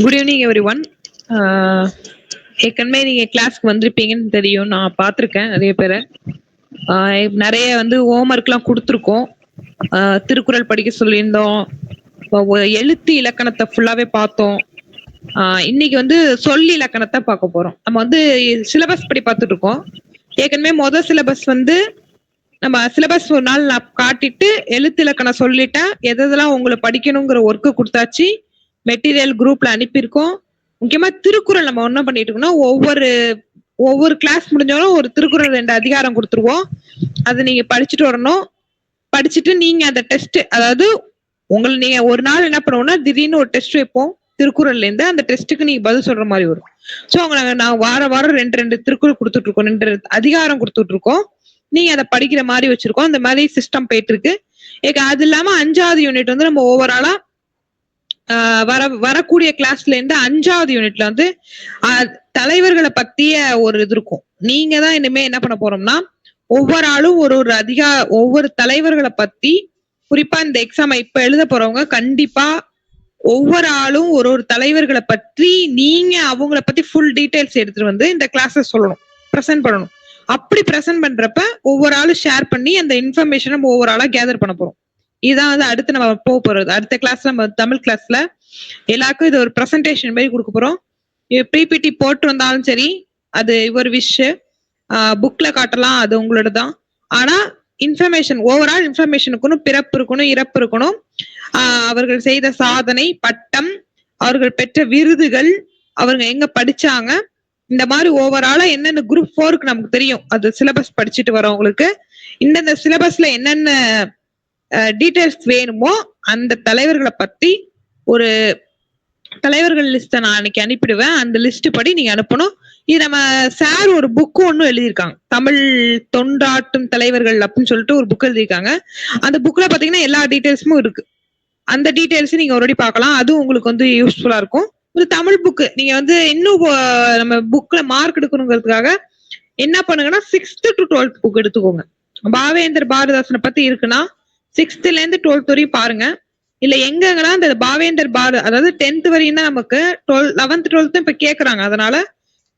Good evening every one. ஏற்கனவே நீங்க கிளாஸ்க்கு வந்திருப்பீங்கன்னு தெரியும், நான் பார்த்துருக்கேன் நிறைய பேரை. நிறைய வந்து ஹோம்ஒர்க்லாம் கொடுத்துருக்கோம். திருக்குறள் படிக்க சொல்லியிருந்தோம், எழுத்து இலக்கணத்தை ஃபுல்லாவே பார்த்தோம். இன்னைக்கு வந்து சொல் இலக்கணத்தை பார்க்க போறோம். நம்ம வந்து சிலபஸ் படி பார்த்துட்டு இருக்கோம். ஏற்கனவே முதல் சிலபஸ் வந்து நம்ம சிலபஸ் ஒரு நாள் நான் காட்டிட்டு எழுத்து இலக்கணம் சொல்லிட்டேன். எதெல்லாம் உங்களை படிக்கணுங்கிற ஒர்க்கு கொடுத்தாச்சு, மெட்டீரியல் குரூப்ல அனுப்பியிருக்கோம். முக்கியமா திருக்குறள் நம்ம என்ன பண்ணிட்டு இருக்கோம்னா, ஒவ்வொரு கிளாஸ் முடிஞ்சாலும் ஒரு திருக்குறள் 2 அதிகாரம் கொடுத்துருவோம். அதை நீங்க படிச்சுட்டு வரணும். படிச்சுட்டு நீங்க அந்த டெஸ்ட், அதாவது நீங்க ஒரு நாள் என்ன பண்ணுவோம்னா, திடீர்னு ஒரு டெஸ்ட் வைப்போம் திருக்குறள்ல இருந்து. அந்த டெஸ்ட்டுக்கு நீங்க பதில் சொல்ற மாதிரி வரும். ஸோ நான் வாரம் 2 திருக்குறள் கொடுத்துட்டு இருக்கோம், 2 அதிகாரம் கொடுத்துட்டு இருக்கோம். நீங்க அதை படிக்கிற மாதிரி வச்சிருக்கோம். அந்த மாதிரி சிஸ்டம் போயிட்டு இருக்கு. அது இல்லாம 5வது யூனிட் வந்து நம்ம ஓவராலா வரக்கூடிய கிளாஸ்ல இருந்து 5வது யூனிட்ல வந்து தலைவர்களை பத்திய ஒரு இது இருக்கும். நீங்க தான் இனிமே என்ன பண்ண போறோம்னா, ஒவ்வொரு ஆளும் ஒவ்வொரு தலைவர்களை பத்தி, குறிப்பா இந்த எக்ஸாம் இப்ப எழுத போறவங்க கண்டிப்பா ஒவ்வொரு ஆளும் ஒரு தலைவர்களை பற்றி நீங்க அவங்கள பத்தி ஃபுல் டீடைல்ஸ் எடுத்துட்டு வந்து இந்த கிளாஸ் சொல்லணும், பிரசன்ட் பண்ணணும். அப்படி பிரசன்ட் பண்றப்ப ஒவ்வொரு ஆளும் ஷேர் பண்ணி அந்த இன்ஃபர்மேஷன் நம்ம ஒவ்வொரு ஆளா கேதர் பண்ண போறோம். இதான் வந்து அடுத்து நம்ம போக போறது. அடுத்த கிளாஸ்ல நம்ம தமிழ் கிளாஸ்ல எல்லாருக்கும் இது ஒரு பிரசன்டேஷன் மாதிரி கொடுக்க போறோம். பிபிடி போட்டு வந்தாலும் சரி, அது இவர் விஷ். புக்ல காட்டலாம், அது உங்களோட தான். ஆனா இன்ஃபர்மேஷன், ஓவரால் இன்ஃபர்மேஷனுக்குன்னு பிறப்பு இருக்கணும், இறப்பு இருக்கணும், அவர்கள் செய்த சாதனை, பட்டம், அவர்கள் பெற்ற விருதுகள், அவங்க எங்க படிச்சாங்க, இந்த மாதிரி ஓவராலா என்னென்ன குரூப் 4க்கு நமக்கு தெரியும், அது சிலபஸ் படிச்சுட்டு வரவங்களுக்கு இந்தந்த சிலபஸ்ல என்னென்ன டீடைல்ஸ் வேணுமோ அந்த தலைவர்களை பத்தி ஒரு தலைவர்கள் லிஸ்ட நான் அன்னைக்கு அனுப்பிடுவேன். அந்த லிஸ்ட் படி நீங்க அனுப்பணும். இது நம்ம சார் ஒரு புக்கு ஒன்னும் எழுதியிருக்காங்க, தமிழ் தொண்டாட்டும் தலைவர்கள் அப்படின்னு சொல்லிட்டு ஒரு புக் எழுதியிருக்காங்க. அந்த புக்ல பாத்தீங்கன்னா எல்லா டீடைல்ஸும் இருக்கு. அந்த டீடைல்ஸ் நீங்க ஒருவாட்டி பார்க்கலாம். அதுவும் உங்களுக்கு வந்து யூஸ்ஃபுல்லா இருக்கும். ஒரு தமிழ் புக்கு நீங்க வந்து இன்னும் நம்ம புக்ல மார்க் எடுக்கணுங்கிறதுக்காக என்ன பண்ணுங்கன்னா, 6th to 12th புக் எடுத்துக்கோங்க. பாவேந்தர் பாரதிதாசனை பத்தி இருக்குன்னா 6th ல இருந்து 12th வரையும் பாருங்க. இல்ல எங்கன்னா இந்த பாவேந்தர் அதாவது 10th வரையும் தான் நமக்கு, 11th 12th இப்ப கேக்குறாங்க. அதனால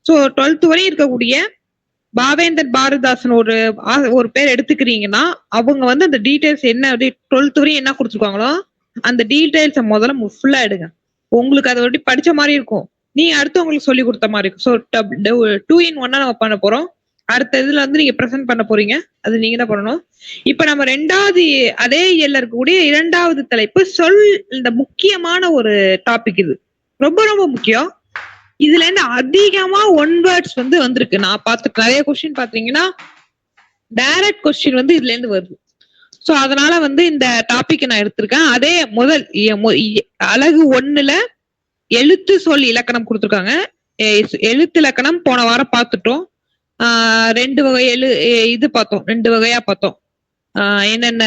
சோ 12th வரையும் இருக்கக்கூடிய பாவேந்தர் பாரதிதாசன் ஒரு பேர் எடுத்துக்கிறீங்கன்னா, அவங்க வந்து அந்த டீடைல்ஸ் என்ன 12th வரையும் என்ன கொடுத்துருக்காங்களோ அந்த டீடைல்ஸை முதல்ல ஃபுல்லா எடுங்க. உங்களுக்கு அதை ஒரு படிச்ச மாதிரி இருக்கும், நீங்க அடுத்து உங்களுக்கு சொல்லி கொடுத்த மாதிரி இருக்கும். ஸோ 2 in 1 நம்ம பண்ண போறோம். அடுத்த இதுல வந்து நீங்க பிரசன்ட் பண்ண போறீங்க, அது நீங்க தான் பண்ணணும். இப்ப நம்ம 2வது அதே இயல்ல இருக்கக்கூடிய 2வது தலைப்பு சொல். இந்த முக்கியமான ஒரு டாபிக், இது ரொம்ப ரொம்ப முக்கியம். இதுல இருந்து அதிகமா 1 வேர்ட்ஸ் வந்து வந்திருக்கு. நான் பார்த்துட்டு நிறைய கொஸ்டின் பாத்தீங்கன்னா டைரக்ட் கொஸ்டின் வந்து இதுல இருந்து வருது. சோ அதனால வந்து இந்த டாபிக் நான் எடுத்திருக்கேன். அதே முதல் அலகு 1ல எழுத்து சொல் இலக்கணம் கொடுத்துருக்காங்க. எழுத்து இலக்கணம் போன வாரம் பார்த்துட்டோம். 2 வகை இது பார்த்தோம், 2 வகையா பார்த்தோம். என்னென்ன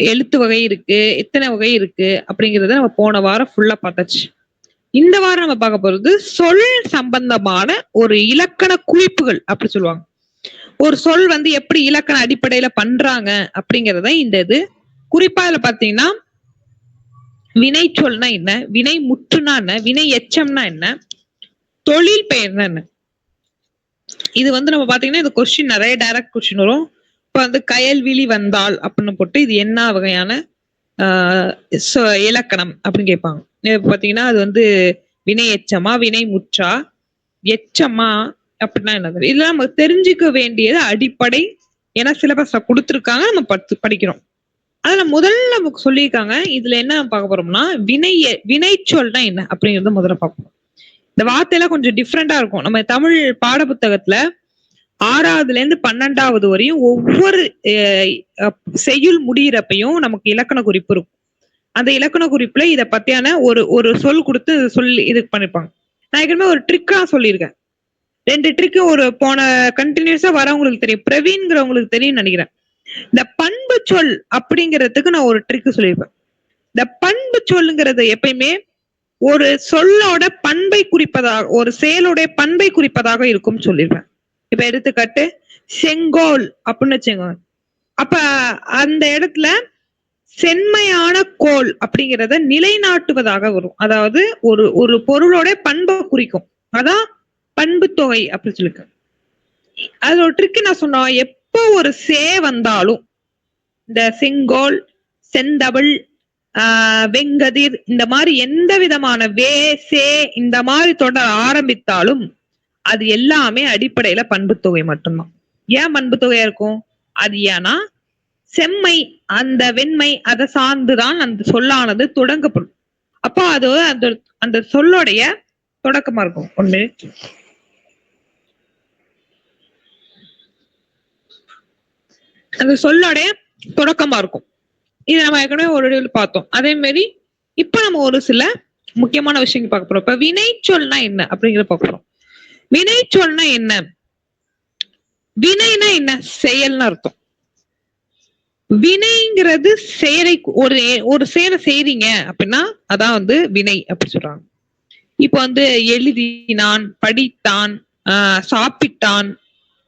எழுத்து வகை இருக்கு, எத்தனை வகை இருக்கு அப்படிங்கறத நம்ம போன வாரம் ஃபுல்லா பார்த்தாச்சு. இந்த வாரம் நம்ம பார்க்க போறது சொல் சம்பந்தமான ஒரு இலக்கண குறிப்புகள் அப்படி சொல்லுவாங்க. ஒரு சொல் வந்து எப்படி இலக்கண அடிப்படையில பண்றாங்க அப்படிங்கறத இந்த இது. குறிப்பா இதுல பாத்தீங்கன்னா, வினை சொல்னா என்ன, வினை முற்றுனா என்ன, வினை எச்சம்னா என்ன, தொழில் பெயர்னா என்ன. இது வந்து நம்ம பாத்தீங்கன்னா இந்த கொஸ்டின் நிறைய டைரக்ட் கொஸ்டின் வரும். இப்ப வந்து கயல்விழி வந்தால் அப்படின்னு போட்டு இது என்ன வகையான இலக்கணம் அப்படின்னு கேட்பாங்க. பாத்தீங்கன்னா அது வந்து வினை எச்சமா, வினை முற்றா, எச்சமா அப்படின்னா என்னது, இதெல்லாம் நம்ம தெரிஞ்சுக்க வேண்டியது அடிப்படை. ஏன்னா சிலபஸ் கொடுத்துருக்காங்க, நம்ம படிக்கிறோம். அதுல முதல்ல நமக்கு சொல்லியிருக்காங்க. இதுல என்ன பார்க்க போறோம்னா, வினை சொல்னா என்ன அப்படிங்கறத முதல்ல பார்ப்போம். இந்த வார்த்தையெல்லாம் கொஞ்சம் டிஃப்ரெண்டா இருக்கும். நம்ம தமிழ் பாட புத்தகத்துல 6வதுல இருந்து 12வது வரையும் ஒவ்வொரு செய்யுள் முடியிறப்பையும் நமக்கு இலக்கண குறிப்பு இருக்கும். அந்த இலக்கண குறிப்புல இத பத்தியான ஒரு சொல் கொடுத்து சொல்லி இது பண்ணிருப்பாங்க. நான் ஏற்கனவே ஒரு ட்ரிக்கா சொல்லியிருக்கேன். 2 ட்ரிக்கு ஒரு போன கண்டினியூஸா வரவங்களுக்கு தெரியும், பிரவீன்ங்கிறவங்களுக்கு தெரியும் நினைக்கிறேன். இந்த பண்பு சொல் அப்படிங்கிறதுக்கு நான் ஒரு ட்ரிக் சொல்லியிருப்பேன். இந்த பண்பு சொல்லுங்கிறது எப்பயுமே ஒரு சொல்லோட பண்பை குறிப்பதாக, ஒரு செயலோட பண்பை குறிப்பதாக இருக்கும் சொல்லிருப்பேன். இப்ப எடுத்துக்காட்டு செங்கோல் அப்படின்னு வச்சுக்கோங்க. அப்ப அந்த இடத்துல செம்மையான கோல் அப்படிங்கிறத நிலைநாட்டுவதாக வரும். அதாவது ஒரு பொருளோட பண்பை குறிக்கும். அதான் பண்பு தொகை அப்படின்னு சொல்லிருக்கு. அது ஒரு ட்ரிக் நான் சொன்னோம். எப்போ ஒரு சே வந்தாலும் இந்த செங்கோல், செந்தமிழ், வெங்கதிர் இந்த மாதிரி எந்த விதமான வே சே இந்த மாதிரி தொடர் ஆரம்பித்தாலும் அது எல்லாமே அடிப்படையில பண்பு தொகை மட்டும்தான். ஏன் பண்பு தொகையா இருக்கும்? அது ஏன்னா செம்மை அந்த வெண்மை அதை சார்ந்துதான் அந்த சொல்லானது தொடங்கப்படும். அப்போ அது அந்த அந்த சொல்லோடைய தொடக்கமா இருக்கும். 1 minute. அந்த சொல்லோடைய தொடக்கமா இருக்கும். இது நம்ம ஏற்கனவே ஒரு பார்த்தோம். அதே மாதிரி இப்ப நம்ம ஒரு சில முக்கியமான விஷயங்கள் பார்க்க போறோம். இப்ப வினை சொல்னா என்ன அப்படிங்கறத பார்க்க போறோம். வினை சொல்னா என்ன? வினைனா என்ன? செயல்னு அர்த்தம். வினைங்கிறது செயலை ஒரு செயலை செய்றீங்க அப்படின்னா அதான் வந்து வினை அப்படி சொல்றாங்க. இப்ப வந்து எழுதினான், படித்தான், சாப்பிட்டான்,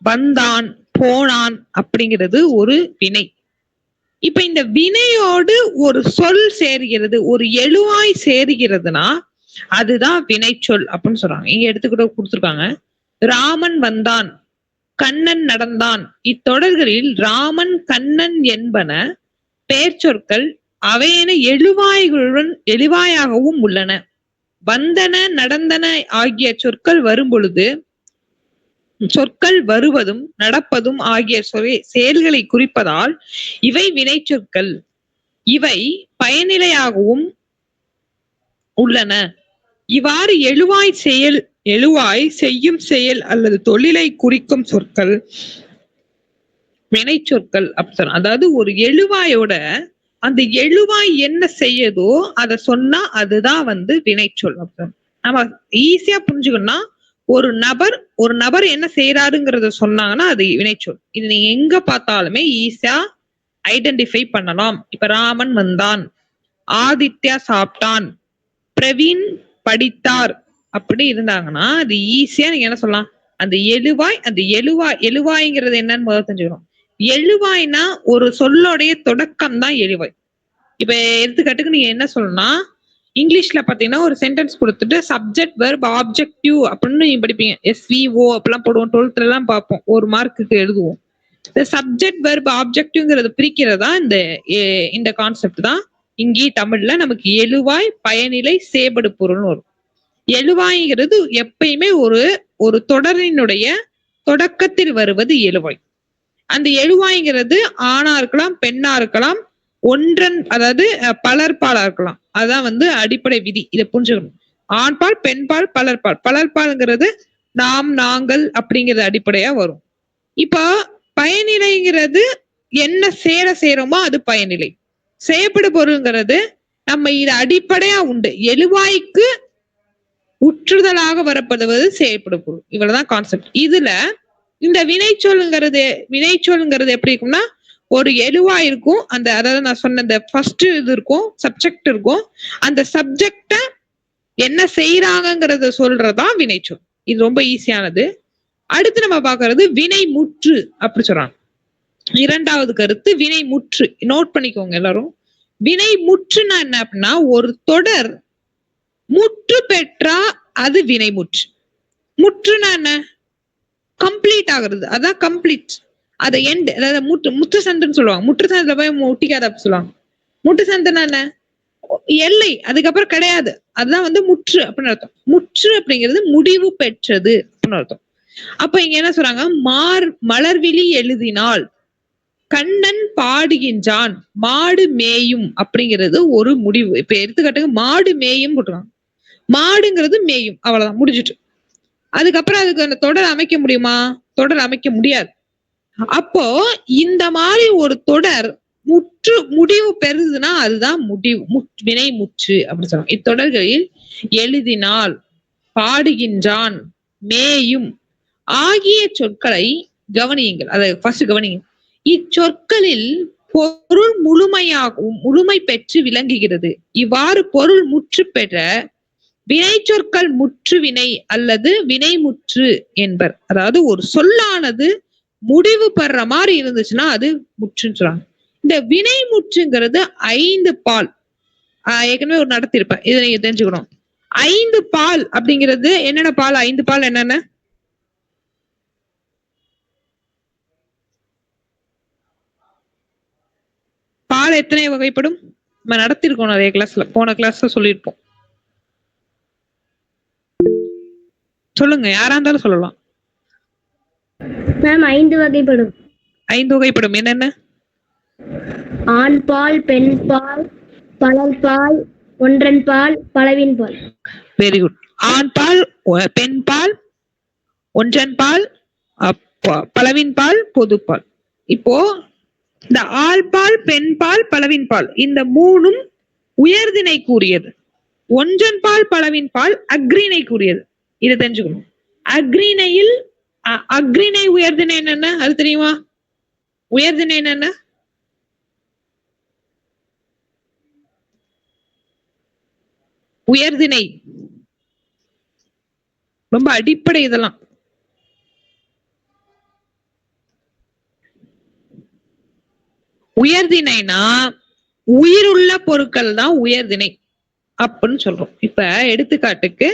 வந்தான், போனான் அப்படிங்கிறது ஒரு வினை. இப்ப இந்த வினையோடு ஒரு சொல் சேருகிறது, ஒரு எழுவாய் சேருகிறதுனா அதுதான் வினைச்சொல் அப்படின்னு சொல்றாங்க. இங்க எடுத்துக்கிட்ட கொடுத்திருக்காங்க. ராமன் வந்தான், கண்ணன் நடந்தான். இத்தொடர்களில் ராமன், கண்ணன் என்பன பெயர் சொற்கள். அவையென எழுவாய்களுடன் எழுவாயாகவும் உள்ளன. வந்தன, நடந்தன ஆகிய சொற்கள் வரும் பொழுது சொற்கள் வருவதும் நடப்பதும் ஆகிய செயல்களை குறிப்பதால் இவை வினை சொற்கள். இவை பயனிலையாகவும் உள்ளன. இவ்வாறு எழுவாய் செய்யும் செயல் அல்லது தொழிலை குறிக்கும் சொற்கள் வினை சொற்கள். அதாவது ஒரு எழுவாயோட அந்த எழுவாய் என்ன செய்யுதோ அதை சொன்னா அதுதான் வந்து வினைச்சொல். நம்ம ஈஸியா புரிஞ்சுக்கணும்னா ஒரு நபர் என்ன செய்யறாருங்கிறத சொன்னாங்கன்னா அது வினைச்சொல். இது நீங்க எங்க பார்த்தாலுமே ஈஸியா ஐடென்டிஃபை பண்ணலாம். இப்ப ராமன் வந்தான், ஆதித்யா சாப்பிட்டான், பிரவீன் படித்தார் அப்படி இருந்தாங்கன்னா அது ஈஸியா நீங்க என்ன சொல்லலாம்? அந்த எழுவாய்ங்கிறது என்னன்னு முதல்ல தெரிஞ்சுக்கணும். எழுவாய்னா ஒரு சொல்லோடைய தொடக்கம் தான் எழுவாய். இப்ப எடுத்துக்காட்டுக்கு நீங்க என்ன சொல்லணும்னா இங்கிலீஷ்ல பாத்தீங்கன்னா ஒரு சென்டென்ஸ் கொடுத்துட்டு சப்ஜெக்ட் வெர்ப் ஆப்ஜெக்டிவ் அப்படின்னு நீங்க படிப்பீங்க. SVO அப்படிலாம் போடுவோம். 12th எல்லாம் பார்ப்போம். 1 மார்க்குக்கு எழுதுவோம். இந்த சப்ஜெக்ட் வெர்ப் ஆப்ஜெக்டிவ்ங்கிறது பிரிக்கிறதா இந்த கான்செப்ட் தான் இங்கே தமிழ்ல நமக்கு எழுவாய், பயனிலை, சேபடு பொருள்னு வரும். எழுவாய்ங்கிறது எப்பயுமே ஒரு தொடரினுடைய தொடக்கத்தில் வருவது எழுவாய். அந்த எழுவாய்ங்கிறது ஆணா இருக்கலாம், பெண்ணா இருக்கலாம், அதாவது பலர்பாலா இருக்கலாம். அதான் வந்து அடிப்படை விதி. இதை புரிஞ்சுக்கணும். ஆண்பால், பெண்பால், பலர்பால். பலர்பால்ங்கிறது நாம், நாங்கள் அப்படிங்கிறது அடிப்படையா வரும். இப்போ பயனிலைங்கிறது என்ன செய்யறோமோ அது பயனிலை. செய்யப்படு பொருள்ங்கிறது நம்ம இது அடிப்படையா உண்டு. எழுவாய்க்கு உற்றுதலாக வரப்படுவது செய்யப்படு பொருள். இவ்வளவுதான் கான்செப்ட். இதுல இந்த வினைச்சொல்ங்கிறது எப்படி இருக்கும்னா ஒரு எழுவா இருக்கும். அதாவது நான் சொன்ன இந்த ஃபர்ஸ்ட் இது இருக்கும், சப்ஜெக்ட் இருக்கும். அந்த சப்ஜெக்ட என்ன செய்யறாங்கிறத சொல்றதுதான் வினைச்சொல். இது ரொம்ப ஈஸியானது. அடுத்து நம்ம பாக்குறது வினை முற்று அப்படி சொல்றாங்க. 2வது கருத்து வினை முற்று. நோட் பண்ணிக்கோங்க எல்லாரும். வினை முற்றுனா என்ன அப்படின்னா ஒரு தொடர் முற்று பெற்றா அது வினை முற்று. முற்றுனா என்ன? கம்ப்ளீட் ஆகுறது. அதான் கம்ப்ளீட். அதை எண்ட், அதாவது முற்று சந்துன்னு சொல்லுவாங்க. முற்று சந்தில போய் முட்டிக்காத அப்படி சொல்லுவாங்க. முற்று சந்துனா என்ன? எல்லை, அதுக்கப்புறம் கிடையாது. அதுதான் வந்து முற்று அப்படின்னு அர்த்தம். முற்று அப்படிங்கிறது முடிவு பெற்றது அப்படின்னு அர்த்தம். அப்ப இங்க என்ன சொல்றாங்க? மலர்விழி எழுதினால், கண்ணன் பாடுகின்றான், மாடு மேயும் அப்படிங்கிறது ஒரு முடிவு. இப்ப எடுத்துக்காட்டுக்கு மாடு மேயும் போட்டுருவாங்க. மாடுங்கிறது மேயும், அவ்வளவுதான், முடிஞ்சிட்டு. அதுக்கப்புறம் அதுக்கு அந்த தொடர் அமைக்க முடியுமா? தொடர் அமைக்க முடியாது. அப்போ இந்த மாதிரி ஒரு தொடர் முடிவு பெறுதுன்னா அதுதான் வினை முற்று அப்படின்னு சொல்லுவாங்க. இத்தொடர்களில் எழுதினால், பாடுகின்றான், மேயும் ஆகிய சொற்களை கவனியுங்கள். அதை ஃபர்ஸ்ட் கவனிங்க. இச்சொற்களில் பொருள் முழுமை பெற்று விளங்குகிறது. இவ்வாறு பொருள் முற்று பெற்ற வினை சொற்கள் முற்று வினை அல்லது வினை முற்று என்பர். அதாவது ஒரு சொல்லானது முடிவு பெற மாதிரி இருந்துச்சுன்னா அது முற்றுன்னு சொல்றாங்க. இந்த வினைமுற்றுங்கிறது 5 பால். ஏற்கனவே ஒரு நடத்திருப்பேன், இதை நீங்க தெரிஞ்சுக்கணும். 5 பால் அப்படிங்கிறது என்னென்ன பால்? 5 பால் என்னென்ன? பால் எத்தனை வகைப்படும்? நம்ம நடத்திருக்கோம் நிறைய கிளாஸ்ல, போன கிளாஸ்ல சொல்லியிருப்போம். சொல்லுங்க, யாரா இருந்தாலும் சொல்லலாம். மேம் 5 வகைப்படும். 5 வகைப்படும். என்னென்ன? ஆண் பால், பெண் பால், பலர் பால், ஒன்றன் பால், பலவின் பால். Very good. ஆண் பால், பெண் பால், ஒன்றன் பால், பலவின் பால், பொதுப்பால். இப்போ இந்த ஆள் பால், பெண் பால், பலவின் பால் இந்த மூணும் உயர்திணை கூறியது. ஒன்றன் பால், பலவின் பால் அக்ரிணை கூறியது. இதை தெரிஞ்சுக்கணும். அக்ரிணையில் அக்ரிணை உயர்திணை என்னென்ன அது தெரியுமா? உயர்திணை என்னென்ன? உயர்திணை ரொம்ப அடிப்படை. இதெல்லாம் உயர்திணைனா உயிருள்ள பொருட்கள் தான் உயர்திணை அப்படின்னு சொல்றோம். இப்ப எடுத்துக்காட்டுக்கு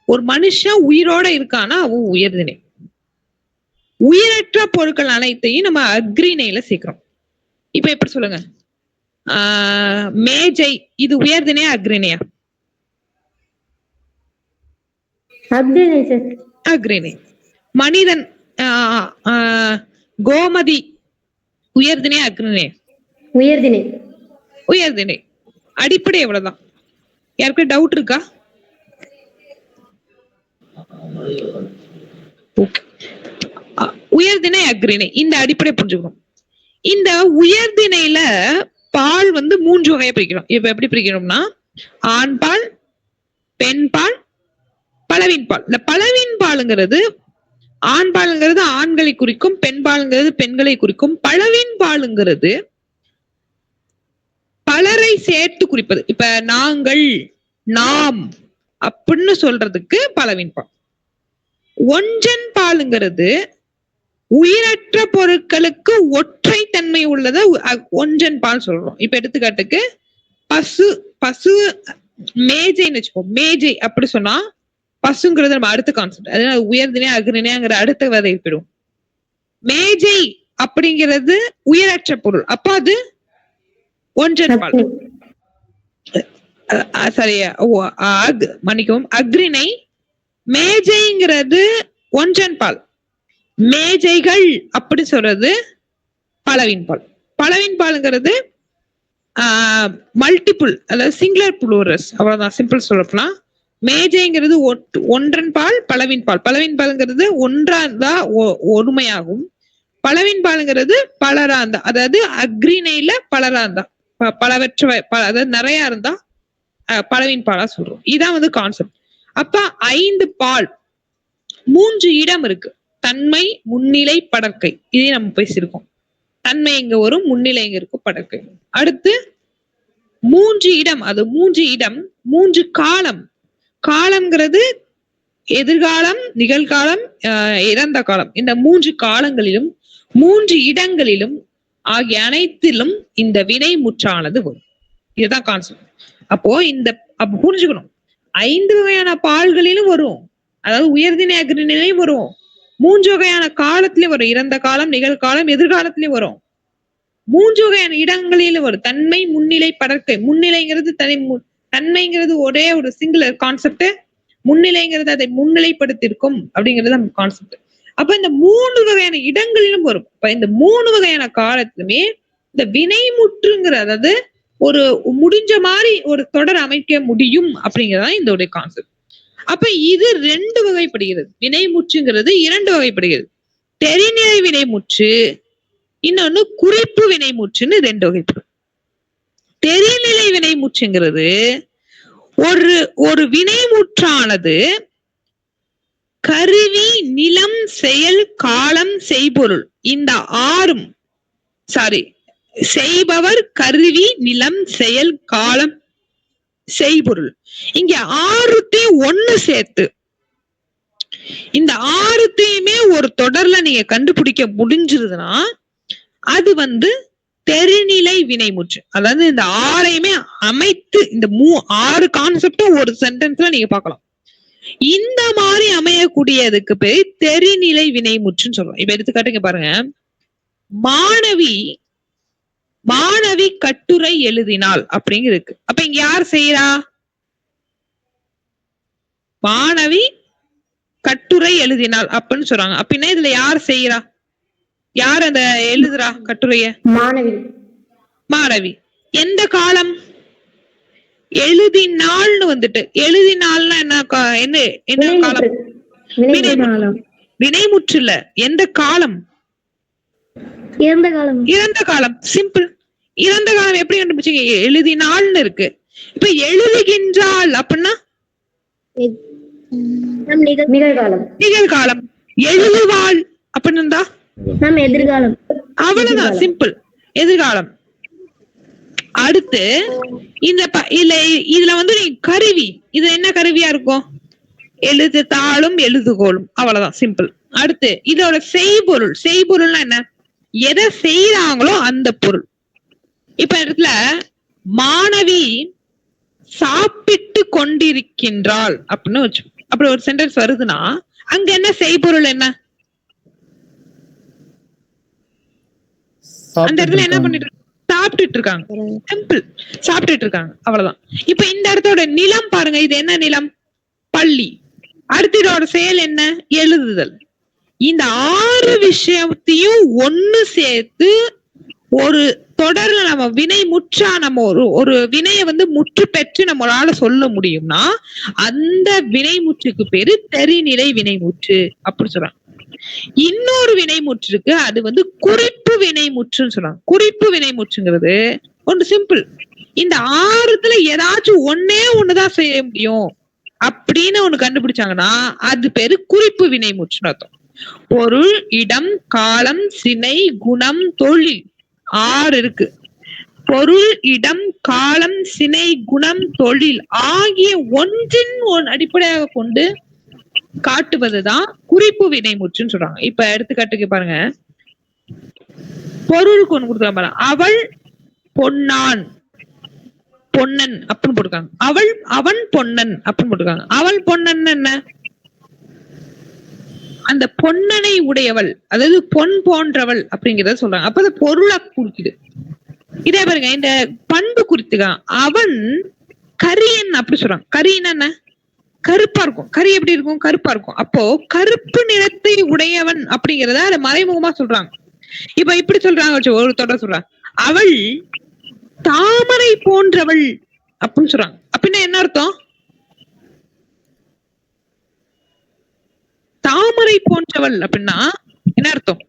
ஒரு மனுஷன் உயிரோட இருக்கானா அவன் உயர்திணை. உயிரற்ற பொருட்கள் அனைத்தையும் நம்ம அக்ரிணையில சேர்க்கிறோம். இப்ப எப்படி சொல்லுங்க? மேஜை இது உயர்திணையா அக்ரிணையா? அக்ரிணை. மனிதன் கோமதி உயர்திணையா அக்ரிணையா? உயர்திணை. உயர்திணை. அடிப்படை எவ்வளவுதான். யாருக்கு டவுட் இருக்கா? உயர்திணை அக்ரிணை இந்த அடிப்படை புரிஞ்சுக்கணும். இந்த உயர்திணையில பால் வந்து 3 வகையை பிரிக்கிறோம். இப்ப எப்படி பிரிக்கிறோம்னா ஆண் பால், பெண் பால், பலவின் பால். இந்த பலவின் பாலுங்கிறது ஆண் பாலுங்கிறது ஆண்களை குறிக்கும், பெண் பாலுங்கிறது பெண்களை குறிக்கும். பலவின் பாலுங்கிறது பலரை சேர்த்து குறிப்பது. இப்ப நாங்கள், நாம் அப்படின்னு சொல்றதுக்கு பலவின் பால். ஒன்றன் பாலுங்கிறது உயிரற்ற பொருட்களுக்கு ஒற்றை தன்மை உள்ளதை ஒன்றன் பால் சொல்றோம். இப்ப எடுத்துக்காட்டுக்கு பசு, பசு மேஜைன்னு வச்சுக்கோ. மேஜை அப்படி சொன்னா பசுங்கிறது நம்ம அடுத்த கான்செப்ட். அதனால உயர்திணை அக்ரிணைங்கிற அடுத்த வதை போயிடும். மேஜை அப்படிங்கிறது உயிரற்ற பொருள், அப்ப அது ஒன்றன் பால். சரியா? மன்னிக்கவும், அக்ரிணை. மேஜைங்கிறது ஒன்றன் பால், மேஜைகள் அப்படி சொல்றது பலவின் பால். பலவின் பாலுங்கிறது மல்டிபிள், அதாவது சிங்குலர் புளூரஸ். அவ்வளவுதான், சிம்பிள் சொல்லப்போனா. மேஜைங்கிறது ஒன்றன் பால், பலவின் பால். பலவின் பாலுங்கிறது ஒன்றாந்தா ஒருமையாகும், பலவின் பாலுங்கிறது பலராந்தா, அதாவது அக்ரிணையில பலராந்தா, பலவற்ற அதாவது நிறைய இருந்தா பலவின் பாலா சொல்றோம். இதான் வந்து கான்செப்ட். அப்ப 5 பால், 3 இடம் இருக்கு. தன்மை, முன்னிலை, படற்கை. இதையும் நம்ம பேசியிருக்கோம். தன்மை எங்க வரும், முன்னிலை எங்க இருக்கும், படற்கை. அடுத்து 3 இடம். அது 3 இடம், 3 காலம். காலம்ங்கிறது எதிர்காலம், நிகழ்காலம், இறந்த காலம். இந்த 3 காலங்களிலும் 3 இடங்களிலும் ஆகிய அனைத்திலும் இந்த வினை முற்றானது வரும். இதுதான் கான்செப்ட். அப்போ அப்ப புரிஞ்சுக்கணும், 5 வகையான பால்களிலும் வரும், அதாவது உயர்திணை அக்ரிணையிலும் வரும். 3 வகையான காலத்திலே வரும், இறந்த காலம், நிகழ்காலம், எதிர்காலத்திலே வரும். 3 வகையான இடங்களிலும் வரும். தன்மை, முன்னிலை, படற்கை. முன்னிலைங்கிறது தன்மைங்கிறது ஒரே ஒரு சிங்குலர் கான்செப்ட், முன்னிலைங்கிறது அதை முன்னிலைப்படுத்திருக்கும் அப்படிங்கிறது நம்ம கான்செப்ட். அப்ப இந்த 3 வகையான இடங்களிலும் வரும். இப்ப இந்த 3 வகையான காலத்திலுமே இந்த வினைமுற்றுங்கிற, அதாவது ஒரு முடிஞ்ச மாதிரி ஒரு தொடர் அமைக்க முடியும் அப்படிங்கறதான் இந்த கான்செப்ட். அப்ப இது 2 வகைப்படுகிறது. வினைமுற்றுங்கிறது 2 வகைப்படுகிறது. தெரிநிலை வினைமுற்று, இன்னொன்னு குறிப்பு வினைமுற்றுன்னு 2 வகைப்படும். தெரிநிலை வினைமுற்றுங்கிறது ஒரு வினைமுற்றானது கருவி, நிலம், செயல், காலம், செய்பொருள் இந்த 6ம், செய்பவர், கருவி, நிலம், செயல், காலம், செய்பொருள், இங்க 6த்தையும் ஒண்ணு சேர்த்து இந்த 6த்தையுமே ஒரு தொடர்ல நீங்க கண்டுபிடிக்க முடிஞ்சிருதுன்னா அது வந்து தெரிநிலை வினைமுற்று. அதாவது இந்த ஆறையுமே அமைத்து இந்த 6 கான்செப்டும் ஒரு சென்டென்ஸ்ல நீங்க பார்க்கலாம். இந்த மாதிரி அமையக்கூடியதுக்கு பேர் தெரிநிலை வினைமுற்றுன்னு சொல்றோம். இப்ப எடுத்துக்காட்டுங்க பாருங்க. மாணவி கட்டுரை எழுதினாள் அப்படிங்கிறது இருக்கு. அப்ப இங்க யார் செய்யறா? மாணவி கட்டுரை எழுதினாள் அப்படின்னு சொல்றாங்க. அப்படின்னா இதுல யார் செய்யறா? யார் அந்த எழுதுறா கட்டுரைய? மாணவி. எந்த காலம்? எழுதினாள்னு வந்துட்டு எழுதினாள்னா என்ன காலம்? வினைமுற்று இல்ல. எந்த காலம்? இறந்த காலம். சிம்பிள். இறந்த காலம் எப்படி கண்டுபிடிச்சீங்க? எழுதினாள்னு இருக்கு. இப்ப எழுதுகின்றாள் அப்படின்னா நிகழ்காலம். எழுதுவாள் அப்படின்னா எதிர்காலம். அவ்வளவுதான், சிம்பிள். எதிர்காலம். அடுத்து இதுல வந்து நீ கருவி, இது என்ன கருவியா இருக்கும்? எழுதுதாளும் எழுதுகோளும். அவ்வளவுதான், சிம்பிள். அடுத்து இதோட செய்பொருள். செய்பொருள்னா என்ன? எதை செய்யறாங்களோ அந்த பொருள். இப்ப இடத்துல மாணவி சாப்பிட்டு கொண்டிருக்கின்றாள் அப்படின்னு வச்சு அப்படி ஒரு சென்டென்ஸ் வருதுன்னா அங்க என்ன செய்பொருள்? என்ன அந்த இடத்துல என்ன பண்ணிட்டு சாப்பிட்டுட்டு இருக்காங்க. சிம்பிள். சாப்பிட்டுட்டு இருக்காங்க. அவ்வளவுதான். இப்ப இந்த இடத்தோட நிலம் பாருங்க. இது என்ன நிலம்? பள்ளி. அடுத்த இதோட செயல் என்ன? எழுதுதல். இந்த 6 விஷயத்தையும் ஒண்ணு சேர்த்து ஒரு தொடர்ல நம்ம வினை முற்றா நம்ம ஒரு வினையை வந்து முற்று பெற்று நம்மளால சொல்ல முடியும்னா அந்த வினைமுற்றுக்கு பேரு தெரிநிலை வினைமுற்று அப்படி சொல்றாங்க. இன்னொரு வினைமுற்று இருக்கு. அது வந்து குறிப்பு வினைமுற்றுன்னு சொல்றாங்க. குறிப்பு வினைமுற்றுங்கிறது ஒன்று சிம்பிள். இந்த 6த்துல ஏதாச்சும் ஒண்ணுதான் செய்ய முடியும் அப்படின்னு ஒண்ணு கண்டுபிடிச்சாங்கன்னா அது பேரு குறிப்பு வினைமுற்றுன்னு அர்த்தம். பொருள், இடம், காலம், சினை, குணம், தொழில் 6 இருக்கு. பொருள், இடம், காலம், சினை, குணம், தொழில் ஆகிய ஒன்றின் அடிப்படையாக கொண்டு காட்டுவதுதான் குறிப்பு வினைமுற்றுன்னு சொல்றாங்க. இப்ப எடுத்துக்காட்டுக்கு பாருங்க. பொருளுக்கு ஒண்ணு கொடுத்துருக்காங்க பாருங்க. அவள் பொன்னான் பொன்னன் அப்படின்னு போட்டுருக்காங்க. அவன் பொன்னன் அப்படின்னு போட்டுருக்காங்க. அவள் பொன்னன் என்ன? அந்த பொன்னனை உடையவள், அதாவது பொன் போன்றவள் அப்படிங்கறத சொல்றாங்க. அப்ப அது பொருளா குறிக்குது. இதே பாருங்க, இந்த பண்பு குறித்துக்கான். அவன் கரியன் அப்படி சொல்றாங்க. கரியன் என்ன? கருப்பா இருக்கும். கரி எப்படி இருக்கும்? கருப்பா இருக்கும். அப்போ கருப்பு நிறத்தை உடையவன் அப்படிங்கறத அதை மறைமுகமா சொல்றாங்க. இப்ப இப்படி சொல்றாங்க, ஒரு தொடர் சொல்றாங்க. அவள் தாமரை போன்றவள் அப்படின்னு சொல்றாங்க. அப்படின்னா என்ன அர்த்தம்? தாமரை போன்றவள் அப்படின்னா என்ன அர்த்தம்?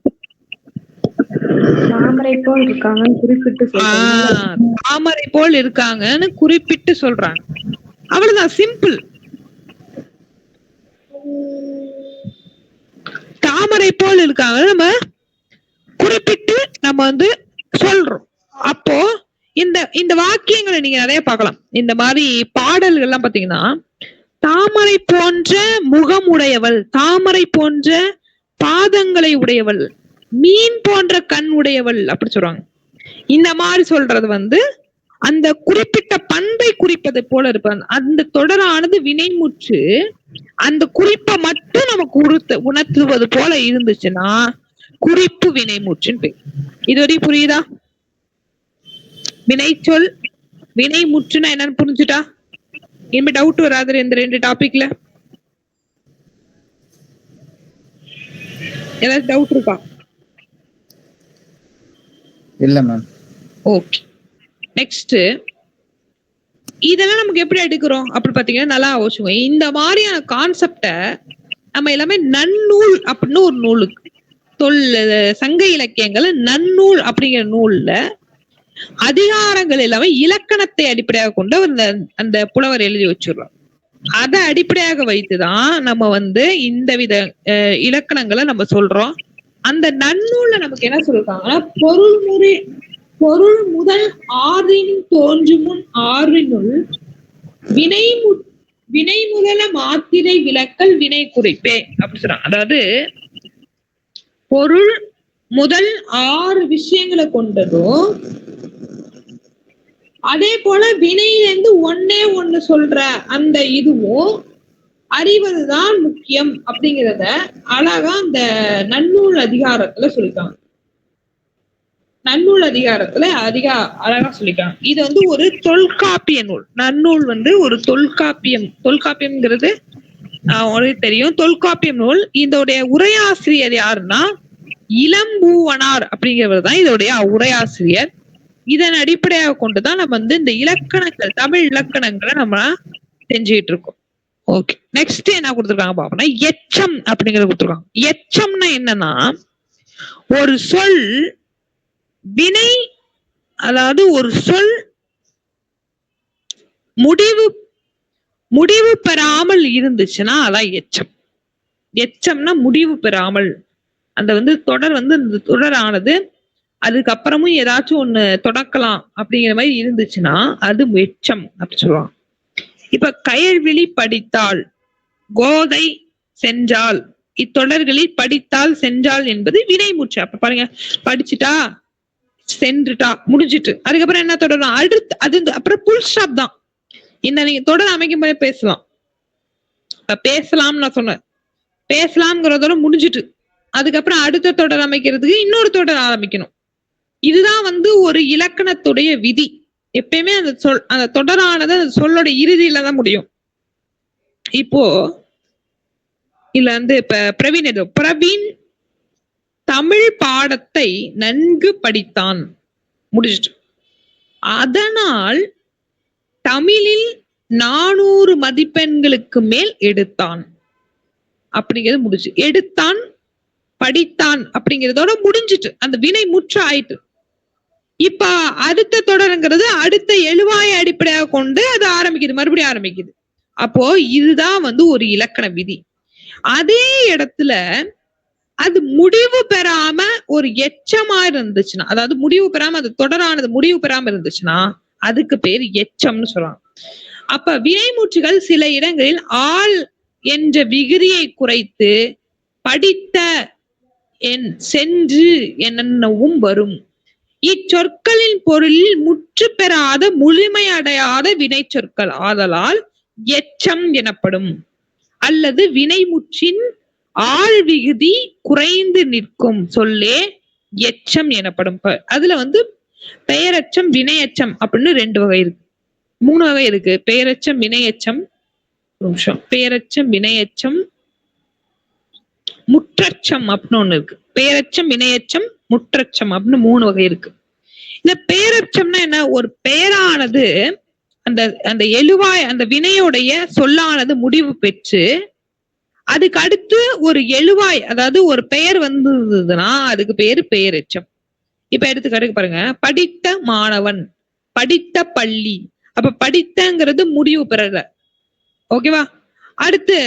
தாமரை போல் இருக்காங்கன்னு குறிப்பிட்டு தாமரை போல் இருக்காங்கன்னு குறிப்பிட்டு சொல்றாங்க. அவ்வளவுதான், சிம்பிள். தாமரை போல் இருக்காங்க நம்ம குறிப்பிட்டு நம்ம வந்து சொல்றோம். அப்போ இந்த வாக்கியங்களை நீங்க நிறைய பார்க்கலாம். இந்த மாதிரி பாடல்கள் எல்லாம் பாத்தீங்கன்னா தாமரை போன்ற முகம் உடையவள், தாமரை போன்ற பாதங்களை உடையவள், மீன் போன்ற கண் உடையவள் அப்படி சொல்றாங்க. இந்த மாதிரி சொல்றது வந்து அந்த குறிப்பிட்ட பண்பை குறிப்பதை போல இருப்பாங்க. அந்த தொடரானது வினைமுற்று அந்த குறிப்பை மட்டும் நமக்கு உணர்த்துவது போல இருந்துச்சுன்னா குறிப்பு வினைமுற்றுன்னு பேர். இதுவரை புரியுதா? வினைச்சொல் வினைமுற்றுனா என்னன்னு புரிஞ்சுட்டா இனிமே டவுட் வராது இந்த 2 டாபிக்ல. ஏதாவது டவுட் இருக்கா? இல்ல மேம். ஓகே, நெக்ஸ்ட் இதெல்லாம் நமக்கு எப்படி எடுக்கிறோம் அப்படி பாத்தீங்கன்னா நல்லா யோசிச்சுங்க. இந்த மாதிரியான கான்செப்ட நம்ம எல்லாமே நன்னூல் அப்படின்னு ஒரு நூலுக்கு சங்க இலக்கியங்கள் நன்னூல் அப்படிங்கிற நூல்ல அதிகாரங்கள் எல்லாமே இலக்கணத்தை அடிப்படையாக கொண்டு அந்த புலவர் எழுதி வச்சிடலாம். அதை அடிப்படையாக வைத்துதான் நம்ம வந்து இந்த வித இலக்கணங்களை நம்ம சொல்றோம். அந்த நன்னூல்ல நமக்கு என்ன சொல்றாங்கன்னா பொருள் முதல் ஆறின் தோன்று முன் ஆறினுள் வினை முதல மாத்திரை விலக்கல் வினை குறிப்பே அப்படி சொல்றாங்க. அதாவது பொருள் முதல் 6 விஷயங்களை கொண்டதும், அதே போல வினையிலிருந்து ஒன்னே ஒண்ணு சொல்ற அந்த இதுவும் அறிவதுதான் முக்கியம் அப்படிங்கிறத அழகா அந்த நன்னூல் அதிகாரத்துல சொல்லிருக்காங்க. நன்னூல் அதிகாரத்துல அழகா சொல்லிருக்காங்க. இது வந்து ஒரு தொல்காப்பிய நூல். நன்னூல் வந்து ஒரு தொல்காப்பியம்ங்கிறது உங்களுக்கு தெரியும். தொல்காப்பியம் நூல். இதோடைய உரையாசிரியர் யாருன்னா இளம்பூவனார் அப்படிங்கிறவர் தான் இதோடைய உரையாசிரியர். இதன் அடிப்படையாக கொண்டுதான் நம்ம வந்து இந்த இலக்கணங்கள், தமிழ் இலக்கணங்களை நம்ம செஞ்சுக்கிட்டு இருக்கோம். ஓகே, நெக்ஸ்ட் என்ன கொடுத்துருக்காங்க பாப்போம்னா எச்சம் அப்படிங்கறது கொடுத்துருக்காங்க. எச்சம்னா என்னன்னா ஒரு சொல் வினை, அதாவது ஒரு சொல் முடிவு பெறாமல் இருந்துச்சுன்னா அதான் எச்சம். எச்சம்னா முடிவு பெறாமல், அந்த வந்து தொடர் வந்து இந்த தொடரானது அதுக்கப்புறமும் ஏதாச்சும் ஒண்ணு தொடக்கலாம் அப்படிங்கிற மாதிரி இருந்துச்சுன்னா அது எச்சம் அப்படி சொல்லுவாங்க. இப்ப கயல்விழி படித்தாள், கோதை சென்றாள், இத்தொடர்களில் படித்தால் சென்றாள் என்பது வினைமுற்று. அப்ப பாருங்க, படிச்சுட்டா சென்றுட்டா முடிஞ்சிட்டு, அதுக்கப்புறம் என்ன தொடரும் அடுத்து அது அப்புறம் புல் ஸ்டாப் தான். இந்த நீங்க தொடர் அமைக்கும் போது பேசலாம், பேசலாம் நான் சொன்னேன், பேசலாம்ங்கிறதோட முடிஞ்சிட்டு அதுக்கப்புறம் அடுத்த தொடர் அமைக்கிறதுக்கு இன்னொரு தொடர் ஆரம்பிக்கணும். இதுதான் வந்து ஒரு இலக்கணத்துடைய விதி. எப்பயுமே அந்த தொடரானது அந்த சொல்லோட இறுதியில தான் முடியும். இப்போ இல்ல வந்து இப்ப பிரவீன் தமிழ் பாடத்தை நன்கு படித்தான், முடிச்சிட்டு. அதனால் தமிழில் 400 மதிப்பெண்களுக்கு மேல் எடுத்தான் அப்படிங்கிறது முடிச்சு. எடுத்தான் படித்தான் அப்படிங்கிறதோட முடிஞ்சிட்டு, அந்த வினை முற்று ஆயிட்டு. இப்ப அடுத்த தொடருங்கிறது அடுத்த எழுவாயை அடிப்படையாக கொண்டு அது ஆரம்பிக்குது, மறுபடியும் ஆரம்பிக்குது. அப்போ இதுதான் வந்து ஒரு இலக்கண விதி. அதே இடத்துல அது முடிவு பெறாம ஒரு எச்சமா இருந்துச்சுன்னா, அதாவது முடிவு பெறாம அது தொடரானது முடிவு பெறாம இருந்துச்சுன்னா அதுக்கு பேர் எச்சம்னு சொல்றாங்க. அப்ப வினைமுற்றுகள் சில இடங்களில் ஆள் என்ற விகுதியை குறைத்து படித்த சென்று என்னவும் வரும். இச்சொற்களின் பொருளில் முற்று பெறாத முழுமையடையாத வினை சொற்கள் ஆதலால் எச்சம் எனப்படும். அல்லது வினைமுற்றின் ஆள் விகுதி குறைந்து நிற்கும் சொல்லே எச்சம் எனப்படும். அதுல வந்து பெயரச்சம் வினையச்சம் அப்படின்னு 2 வகை இருக்கு, 3 வகை இருக்கு. பெயரச்சம் வினையச்சம், பெயரச்சம் வினையச்சம் முற்றச்சம் அப்படின்னு ஒண்ணு இருக்கு. பெயரச்சம் வினையச்சம் முற்றச்சம் அப்படின்னு 3 வகை இருக்கு. இந்த பெயரச்சம்னா என்ன, ஒரு பெயரானது அந்த அந்த எழுவாய் அந்த வினையுடைய சொல்லானது முடிவு பெற்று அதுக்கு அடுத்து ஒரு எழுவாய், அதாவது ஒரு பெயர் வந்ததுன்னா அதுக்கு பேரு பெயரெச்சம். இப்ப எடுத்துக்காட்டுக்கு பாருங்க, படித்த மாணவன், படித்த பள்ளி. அப்ப படித்தங்கிறது முடிவு பெறல, ஓகேவா. அடுத்து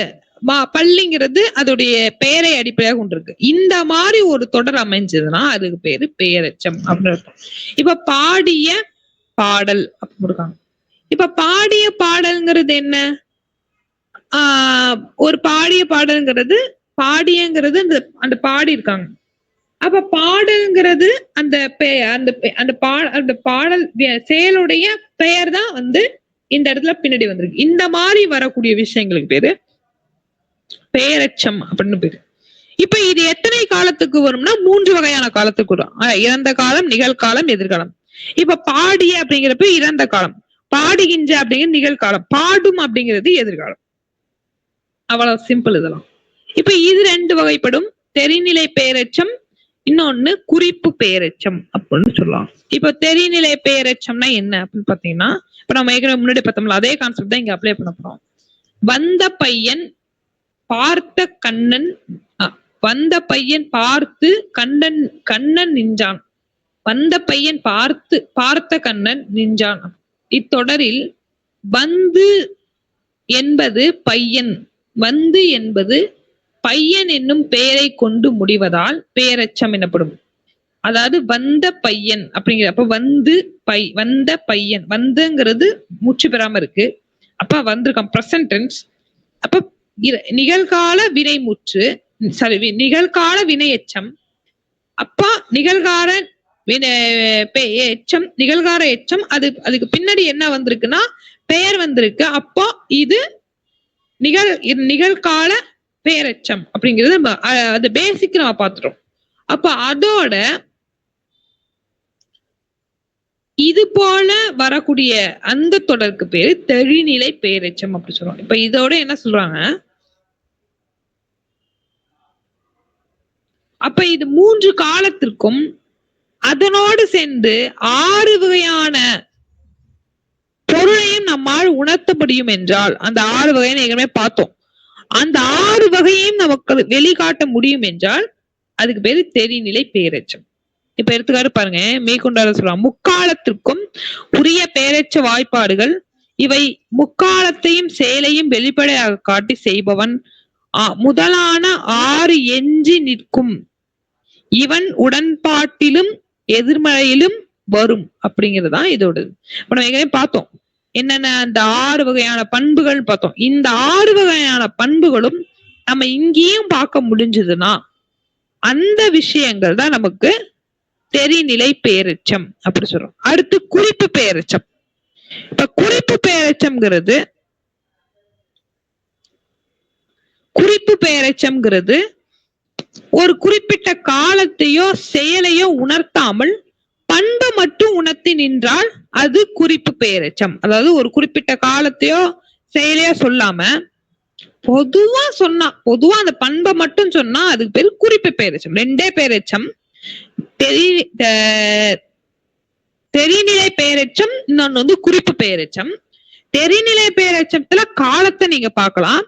பள்ளிங்கிறது அதோடைய பெயரை அடிப்படையாக கொண்டிருக்கு. இந்த மாதிரி ஒரு தொடர் அமைஞ்சதுன்னா அதுக்கு பேரு பெயரெச்சம் அப்படின்னு. இப்ப பாடிய பாடல் அப்படின்னு இருக்காங்க. இப்ப பாடிய பாடல்ங்கிறது என்ன, ஒரு பாடிய பாடல்ங்கிறது பாடியங்கிறது அந்த பாடி இருக்காங்க. அப்ப பாடல்ங்கிறது அந்த அந்த பாடல் செயலுடைய பெயர் தான் வந்து இந்த இடத்துல பின்னாடி வந்திருக்கு. இந்த மாதிரி வரக்கூடிய விஷயங்களுக்கு பேரு பெயரெச்சம் அப்படின்னு பேரு. இப்ப இது எத்தனை காலத்துக்கு வரும்னா 3 வகையான காலத்துக்கு வரும். இறந்த காலம், நிகழ்காலம், எதிர்காலம். இப்ப பாடிய அப்படிங்கிறப்ப இறந்த காலம், பாடுகின்ற அப்படிங்கிற நிகழ்காலம், பாடும் அப்படிங்கிறது எதிர்காலம். அவ்வளவு சிம்பிள் இதெல்லாம். இப்ப இது 2 வகைப்படும், தெரிநிலை பெயரெச்சம், இன்னொன்னு குறிப்பு பெயரெச்சம் அப்படின்னு சொல்லலாம். இப்ப தெரிநிலை பெயரெச்சம்னா என்ன அப்படின்னு பாத்தீங்கன்னா, இப்ப நம்ம ஏற்கனவே முன்னாடி பார்த்தோம்ல அதே கான்செப்ட் தான் இங்க அப்ளை பண்ண போறோம். வந்த பையன் பார்த்த கண்ணன், வந்த பையன் பார்த்து கண்ணன் நின்றான், வந்த பையன் பார்த்த கண்ணன் நின்றான். இத்தொடரில் வந்து என்பது பையன், வந்து என்பது பையன் என்னும் பெயரை கொண்டு முடிவதால் பெயரெச்சம் எனப்படும். அதாவது வந்த பையன் அப்படிங்கிறப்ப வந்த பையன், வந்துங்கிறது முற்று பெறாம இருக்கு, அப்ப வந்திருக்கான் பிரசன்ட் டென்ஸ். அப்ப நிகழ்கால வினைமுற்று, நிகழ்கால வினையச்சம், அப்பா நிகழ்கார எச்சம், நிகழ்கார எச்சம், அதுக்கு பின்னாடி என்ன வந்திருக்குன்னா பெயர் வந்திருக்கு. அப்போ இது நிகழ்கால பெயரெச்சம் அப்படிங்கிறது அது பேசிக் நம்ம பார்த்துட்டோம். அப்ப அதோட இது போல வரக்கூடிய அந்த தொடருக்கு பேரு தெளிநிலை பெயரெச்சம் அப்படி சொல்றோம். இப்ப இதோட என்ன சொல்றாங்க, அப்ப இது 3 காலத்திற்கும் அதனோடு சேர்ந்து 6 வகையான பொருளையும் நம்மால் உணர்த்த முடியும் என்றால், அந்த 6 வகையை ஏற்கனவே பார்த்தோம். அந்த 6 வகையையும் நமக்கு வெளிக்காட்ட முடியும் என்றால் அதுக்கு பேரு தெரிநிலை பெயரெச்சம். இப்ப எடுத்துக்காட்டு பாருங்க, மேற்கொண்டார சொல்றாங்க, முக்காலத்திற்கும் உரிய பெயரெச்ச வாய்ப்பாடுகள் இவை முக்காலத்தையும் செயலையும் வெளிப்படையாக காட்டி செய்பவன் முதலான 6 எஞ்சி நிற்கும் இவன் உடன்பாட்டிலும் எதிர்மறையிலும் வரும் அப்படிங்கறதுதான் இதோட. இப்ப நம்ம ஏற்கனவே பார்த்தோம் என்னென்ன அந்த 6 வகையான பண்புகள் பார்த்தோம். இந்த 6 வகையான பண்புகளும் நம்ம இங்கேயும் பார்க்க முடிஞ்சதுன்னா அந்த விஷயங்கள் தான் நமக்கு தெரிநிலை பெயரெச்சம் அப்படி சொல்றோம். அடுத்து குறிப்பு பெயரெச்சம். இப்ப குறிப்பு பெயரெச்சம்ங்கிறது ஒரு குறிப்பிட்ட காலத்தையோ செயலையோ உணர்த்தாமல் பண்பை மட்டும் உணர்த்தி நின்றால் அது குறிப்பு பெயரெச்சம். அதாவது ஒரு குறிப்பிட்ட காலத்தையோ செயலையோ சொல்லாம பொதுவா அந்த பண்பை மட்டும் சொன்னா அதுக்கு பேரு குறிப்பு பெயரெச்சம். 2 பெயரெச்சம், தெரிநிலை பெயரெச்சம், இன்னொன்னு வந்து குறிப்பு பெயரெச்சம். தெரிநிலை பெயரெச்சத்துல காலத்தை நீங்க பார்க்கலாம்,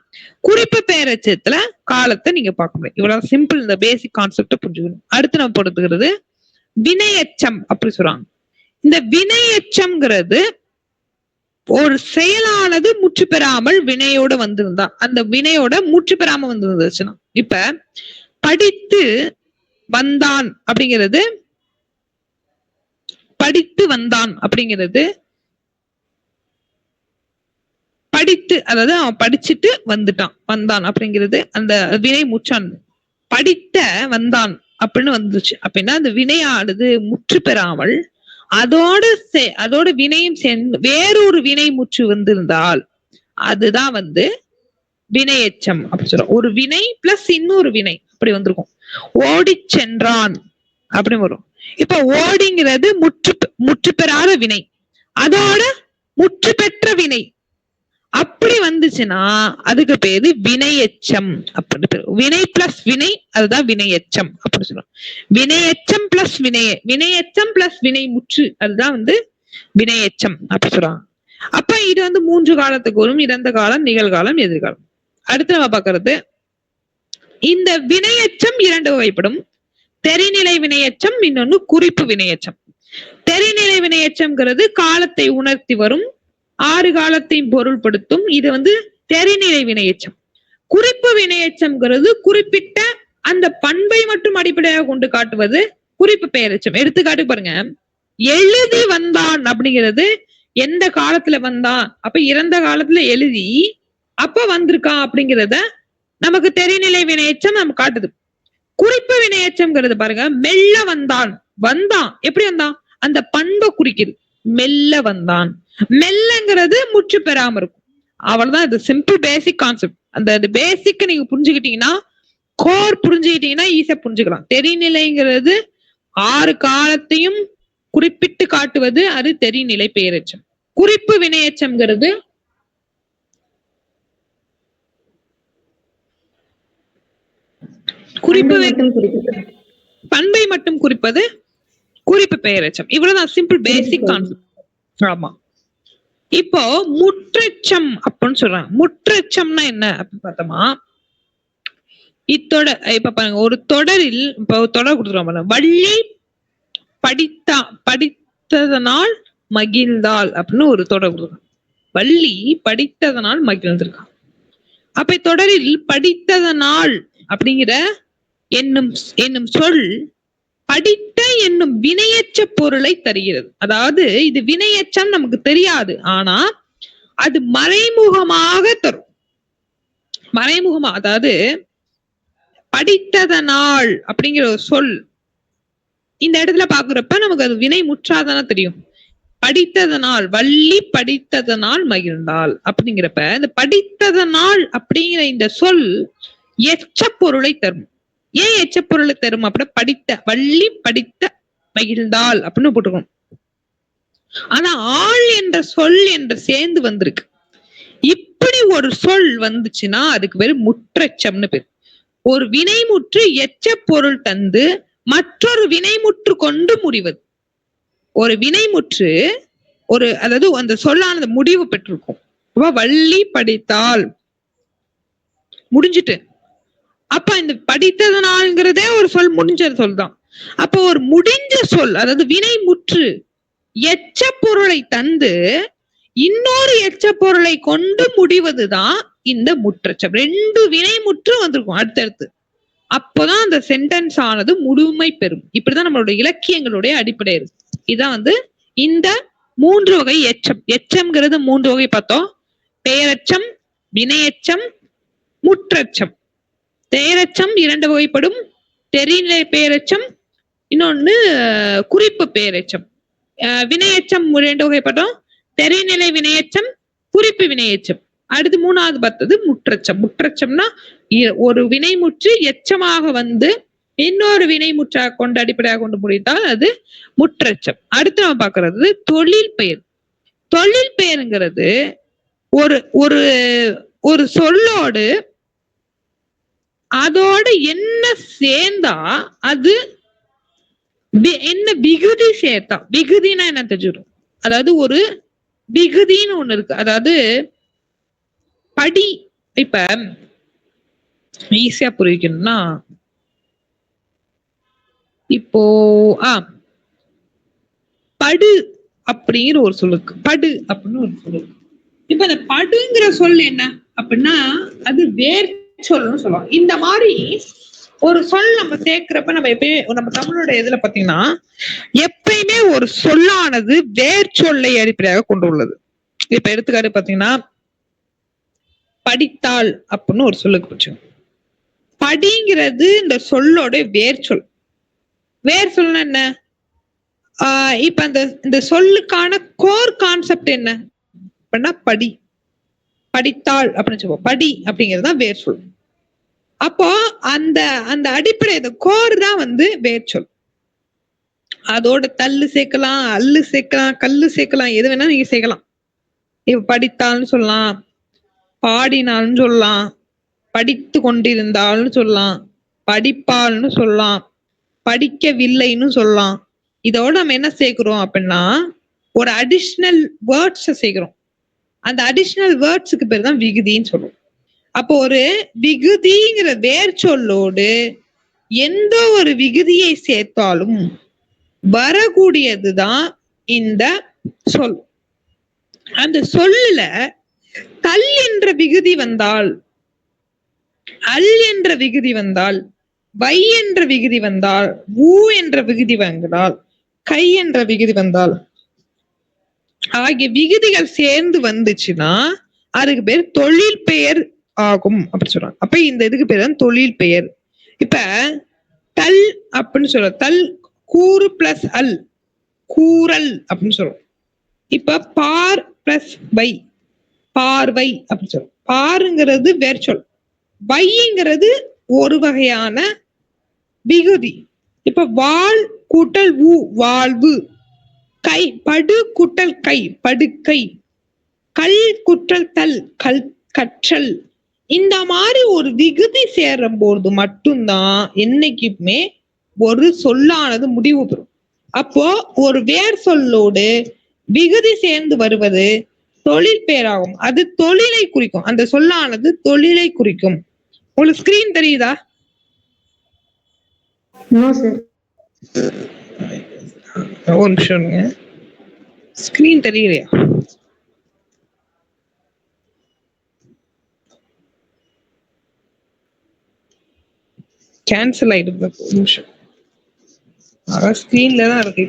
குறிப்பு பெயரெச்சத்துல காலத்தை நீங்க பார்க்க முடியும். இவ்வளவு சிம்பிள். இந்த பேசிக் கான்செப்ட புரிஞ்சுக்கணும். அடுத்து நம்ம பொறுத்துக்கிறது வினையச்சம் அப்படி சொல்றாங்க. இந்த வினையச்சம்ங்கிறது ஒரு செயலானது முற்று பெறாமல் வினையோட வந்திருந்தா, அந்த வினையோட முற்று பெறாம வந்திருந்துச்சுன்னா, இப்ப படித்து வந்தான் அப்படிங்கிறது, படித்து வந்தான் அப்படிங்கிறது படித்து, அதாவது அவன் படிச்சுட்டு வந்தான் அப்படிங்கிறது அந்த வினை முற்றான். படித்த வந்தான் அப்படின்னு வந்துச்சு அப்படின்னா அந்த வினையானது முற்று பெறாமல் அதோட வினையும் சேர்ந்து வேறொரு வினை முற்று வந்திருந்தால் அதுதான் வந்து வினையச்சம் அப்படி சொல்றோம். ஒரு வினை பிளஸ் இன்னொரு வினை அப்படி வந்திருக்கும். ஓடி சென்றான் அப்படி வரும். இப்ப ஓடிங்கிறது முற்று பெறாத வினை, அதோட முற்று பெற்ற வினை அப்படி வந்துச்சுன்னா அதுக்கு பேரு வினையச்சம் அப்படி பேரு. வினை பிளஸ் வினை, அதுதான் வினையச்சம் அப்படி சொல்றோம். வினையச்சம் பிளஸ் வினையச்சம் பிளஸ் வினை முற்று, அதுதான் வந்து வினையச்சம் அப்படி சொல்றாங்க. அப்ப இது வந்து 3 காலத்துக்கு வரும்: இறந்த காலம், நிகழ்காலம், எதிர்காலம். அடுத்து நம்ம பாக்குறது, இந்த வினையச்சம் 2 வகைப்படும். தெரிநிலை வினையச்சம், இன்னொன்னு குறிப்பு வினையச்சம். தெரிநிலை வினையச்சம்ங்கிறது காலத்தை உணர்த்தி வரும், 6 காலத்தையும் பொருள்படுத்தும். இது வந்து தெரிநிலை வினையச்சம். குறிப்பு வினையச்சம்ங்கிறது குறிப்பிட்ட அந்த பண்பை மட்டும் அடிப்படையாக கொண்டு காட்டுவது குறிப்பு பெயரெச்சம். எடுத்துக்காட்டு பாருங்க, எழுதி வந்தான் அப்படிங்கிறது எந்த காலத்துல வந்தான், அப்ப இறந்த காலத்துல எழுதி அப்ப வந்திருக்கான் அப்படிங்கிறத நமக்கு தெரிநிலை வினையச்சம் நம்ம காட்டுது. குறிப்பு வினையச்சம்ங்கிறது பாருங்க, மெல்ல வந்தான் எப்படி வந்தான், அந்த பண்பை குறிக்குது. மெல்ல வந்தான், மெல்லங்கிறது முற்று பெறாம இருக்கும். அவ்வளவுதான். இது சிம்பிள் பேசிக் கான்செப்ட். அந்த பேசிக் நீங்க புரிஞ்சுக்கிட்டீங்கன்னா, கோர் புரிஞ்சுக்கிட்டீங்கன்னா ஈஸியா புரிஞ்சுக்கலாம். தெரிநிலைங்கிறது 6 காலத்தையும் குறிப்பிட்டு காட்டுவது, அது தெரிநிலை பெயரெச்சம். குறிப்பு வினையச்சம்ங்கிறது பண்பை மட்டும் குறிப்பது குறிப்பு பெயரெச்சம். இவ்வளவுதான் சிம்பிள் பேசிக் கான்செப்ட். ஆமா. இப்போ முற்றெச்சம் அப்படின்னு சொல்றாங்க. முற்றெச்சம்னா என்ன அப்படின்னு பார்த்தோமா, இப்ப பாருங்க, ஒரு தொடரில் இப்ப தொடர் கொடுத்துருவாங்க, வள்ளி படித்ததனால் மகிழ்ந்தாள் அப்படின்னு ஒரு தொடர் கொடுத்துருக்காங்க. வள்ளி படித்ததனால் மகிழ்ந்திருக்கான். அப்ப தொடரில் படித்ததனால் அப்படிங்கிற என்னும் சொல் படித்த என்னும் வினையச்ச பொருளை தருகிறது. அதாவது இது வினையச்சம் நமக்கு தெரியாது, ஆனா அது மறைமுகமாக தரும். மறைமுகமா, அதாவது படித்ததனால் அப்படிங்கிற ஒரு சொல் இந்த இடத்துல பாக்குறப்ப நமக்கு அது வினை முற்றாதானே தெரியும். படித்ததனால் வள்ளி படித்ததனால் மகிழ்ந்தாள் அப்படிங்கிறப்ப இந்த படித்ததனால் அப்படிங்கிற இந்த சொல் எச்ச பொருளை தரும். ஏன் எச்ச பொருளை தரும் அப்படி படித்த வள்ளி படித்த மகிழ்ந்தாள் அப்படின்னு போட்டுக்கணும். ஆனா ஆள் என்ற சொல் என்று சேர்ந்து வந்திருக்கு. இப்படி ஒரு சொல் வந்துச்சுன்னா அதுக்கு பேரு முற்றச்சம்னு பேரு. ஒரு வினைமுற்று எச்ச பொருள் தந்து மற்றொரு வினைமுற்று கொண்டு முடிவது. ஒரு வினைமுற்று ஒரு அதாவது அந்த சொல்லானது முடிவு பெற்றிருக்கும். வள்ளி படித்தால் முடிஞ்சிட்டு. அப்ப இந்த படித்ததனால்ங்கிறதே ஒரு சொல் முடிஞ்ச சொல் தான். அப்ப ஒரு முடிஞ்ச சொல் அதாவது வினைமுற்று எச்ச பொருளை தந்து இன்னொரு எச்ச பொருளை கொண்டு முடிவதுதான் இந்த முற்றச்சம். 2 வினைமுற்று வந்திருக்கும் அடுத்தடுத்து. அப்போதான் அந்த சென்டென்ஸ் ஆனது முழுமை பெறும். இப்படிதான் நம்மளோட இலக்கியங்களுடைய அடிப்படை இருக்கு. இதான் இந்த 3 வகை எச்சம். எச்சம்ங்கிறது 3 வகை பார்த்தோம். பெயரச்சம், வினையச்சம், முற்றச்சம். பெயரச்சம் 2 வகைப்படும். தெரிநிலை பெயரச்சம், இன்னொன்னு குறிப்பு பெயரச்சம். வினையச்சம் 2 வகைப்படும். தெரிநிலை வினையச்சம், குறிப்பு வினையச்சம். அடுத்து 3வது பார்த்தது முற்றச்சம். முற்றச்சம்னா ஒரு வினைமுற்று எச்சமாக வந்து இன்னொரு வினைமுற்றாக கொண்டு அடிப்படையாக கொண்டு முடித்தால் அது முற்றச்சம். அடுத்து நம்ம பார்க்கறது தொழில் பெயர். தொழில் பெயருங்கிறது ஒரு ஒரு ஒரு சொல்லோடு அதோட என்ன சேர்ந்தா அது என்ன விகுதி சேர்த்தா. விகுதினா என்ன தெரிஞ்சிடும். அதாவது ஒரு விகுதின்னு ஒண்ணு இருக்கு. அதாவது படி இப்ப ஈஸியா புரிவிக்கணும்னா இப்போ படு அப்படிங்கிற ஒரு சொல்லுக்கு படு அப்படின்னு ஒரு சொல்லு. இப்ப அந்த படுங்கிற சொல் என்ன அப்படின்னா அது வேர் சொல்லுன்னு சொல்லுவோம். இந்த மாதிரி ஒரு சொல் நம்ம சேர்க்கிறப்ப நம்ம எப்பயுமே நம்ம தமிழோட இதுல பாத்தீங்கன்னா எப்பயுமே ஒரு சொல்லானது வேர் சொல்லை அடிப்படையாக கொண்டு உள்ளது. இப்ப எடுத்துக்காட்டு பாத்தீங்கன்னா படித்தாள் அப்படின்னு ஒரு சொல்லுக்கு போச்சு. படிங்கிறது இந்த சொல்லோட வேர் சொல். வேர் சொல்னா என்ன? இப்ப இந்த சொல்லுக்கான கோர் கான்செப்ட் என்ன அப்படின்னா படி. படித்தாள் அப்படின்னு சொல்லுவோம். படி அப்படிங்கிறது தான் வேர் சொல். அப்போ அந்த அந்த அடிப்படை இந்த கோர் தான் வேர் சொல். அதோட தள்ளு சேர்க்கலாம், அல்லு சேர்க்கலாம், கல்லு சேர்க்கலாம், எது வேணா நீங்க சேர்க்கலாம். இப்ப படித்தாள்னு சொல்லலாம், பாடினாள்னு சொல்லலாம், படித்து கொண்டிருந்தாள்னு சொல்லலாம், படிப்பாள்னு சொல்லலாம், படிக்கவில்லைன்னு சொல்லலாம். இதோட நம்ம என்ன சேர்க்கிறோம் அப்படின்னா ஒரு அடிஷனல் வேர்ட்ஸ் சேர்க்கிறோம். அந்த அடிஷனல் வேர்ட்ஸுக்கு பேர் தான் விகுதின்னு சொல்லுவோம். அப்போ ஒரு விகுதிங்கிற வேர் சொல்லோடு எந்த ஒரு விகுதியை சேர்த்தாலும் வரக்கூடியதுதான் இந்த சொல். அந்த சொல்லுல கல் என்ற விகுதி வந்தால், அல் என்ற விகுதி வந்தால், வை என்ற விகுதி வந்தால், ஊ என்ற விகுதி வந்தால், கை என்ற விகுதி வந்தால் ஆகிய விகுதிகள் சேர்ந்து வந்துச்சுன்னா அதுக்கு பேர் தொழில் பெயர் ஆகும் அப்படி சொல்றாங்க. அப்ப இந்த இதுக்கு பேர் தான் தொழில் பெயர். இப்ப தல் அப்படின்னு சொல்றோம். தல் கூறு பிளஸ் அல் கூறல் அப்படின்னு சொல்றோம். இப்ப பார் பிளஸ் வை பார்வை அப்படின்னு சொல்றோம். பாருங்கிறது வேர் சொல், வைங்கிறது ஒரு வகையான விகுதி. இப்ப வாழ் கூட்டல் ஊ வாழ்வு, கை படு கூட்டல் கை படுக்கை, கல் குற்றல் தல் கல் கற்றல். இந்த மாதிரி ஒரு விகுதி சேரும் போது மட்டும்தான் என்னைக்குமே ஒரு சொல்லானது முடிவு பெறும். அப்போ ஒரு வேர் சொல்லோடு விகுதி சேர்ந்து வருவது தொழில் பெயராகும். அது தொழிலை குறிக்கும். அந்த சொல்லானது தொழிலை குறிக்கும். உங்களுக்கு ஸ்கிரீன் தெரியுதா? ஒரு நிமிஷம் ஸ்கிரீன் தெரியலையா? கேன்சல் ஆயிடுது. ஒரு நிமிஷம். ஸ்கிரீன்ல தான் இருக்கு.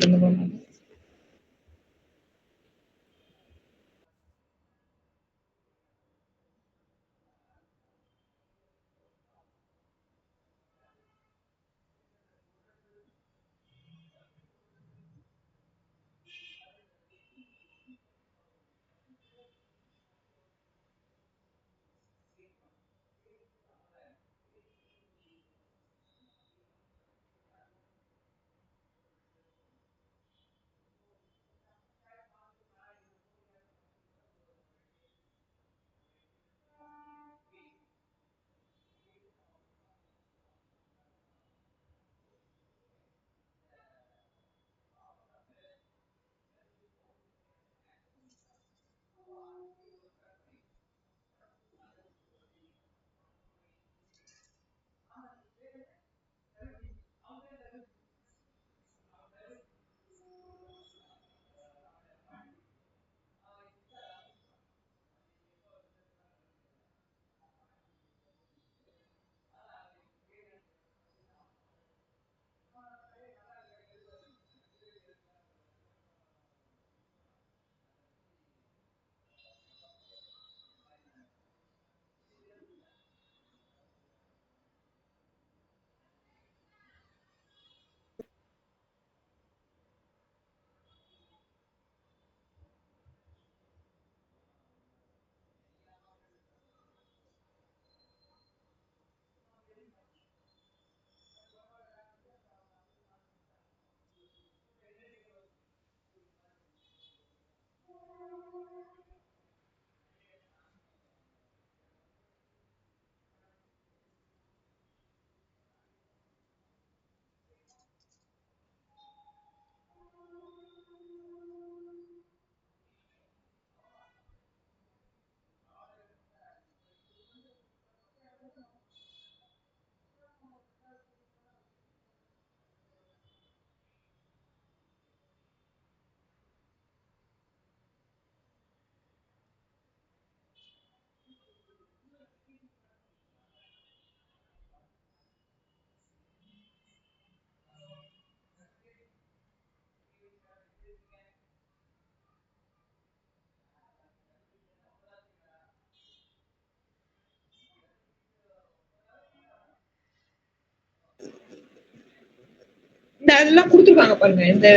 அதெல்லாம் கொடுத்துருக்காங்க பாருங்க. இந்த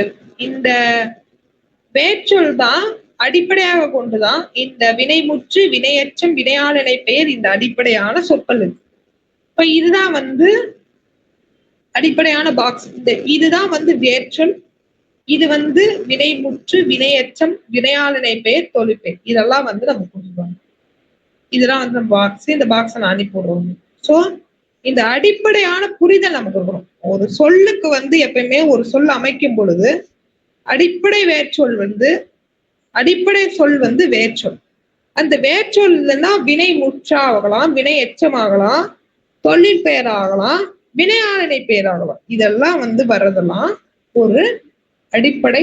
இந்த வேர்ச்சொல் தான் அடிப்படையாக கொண்டுதான் இந்த வினைமுற்று, வினையெச்சம், வினையாளனை பெயர் இந்த அடிப்படையான சொற்கள் இருக்கு. இப்ப இதுதான் வந்து அடிப்படையான பாக்ஸ். இதுதான் வந்து வேர்ச்சொல். இது வந்து வினைமுற்று, வினையெச்சம், வினையாளனை பெயர், தொழிற்பெயர். இதெல்லாம் வந்து நம்ம கொடுத்துருவாங்க. இதெல்லாம் வந்து நம்ம பாக்ஸ். இந்த பாக்ஸை நான் அனுப்பி விடுறோம். சோ இந்த அடிப்படையான புரிதல் நமக்கு இருக்கணும். ஒரு சொல்லுக்கு வந்து எப்பயுமே ஒரு சொல் அமைக்கும் பொழுது அடிப்படை வேர்ச்சொல் வந்து அடிப்படை சொல் வந்து வேர்ச்சொல். அந்த வேர்ச்சொல் இல்லைன்னா வினை முற்றாகலாம், வினை எச்சமாகலாம், தொழில் பெயராகலாம், வினையாளனை பெயராகலாம். இதெல்லாம் வந்து வர்றதெல்லாம் ஒரு அடிப்படை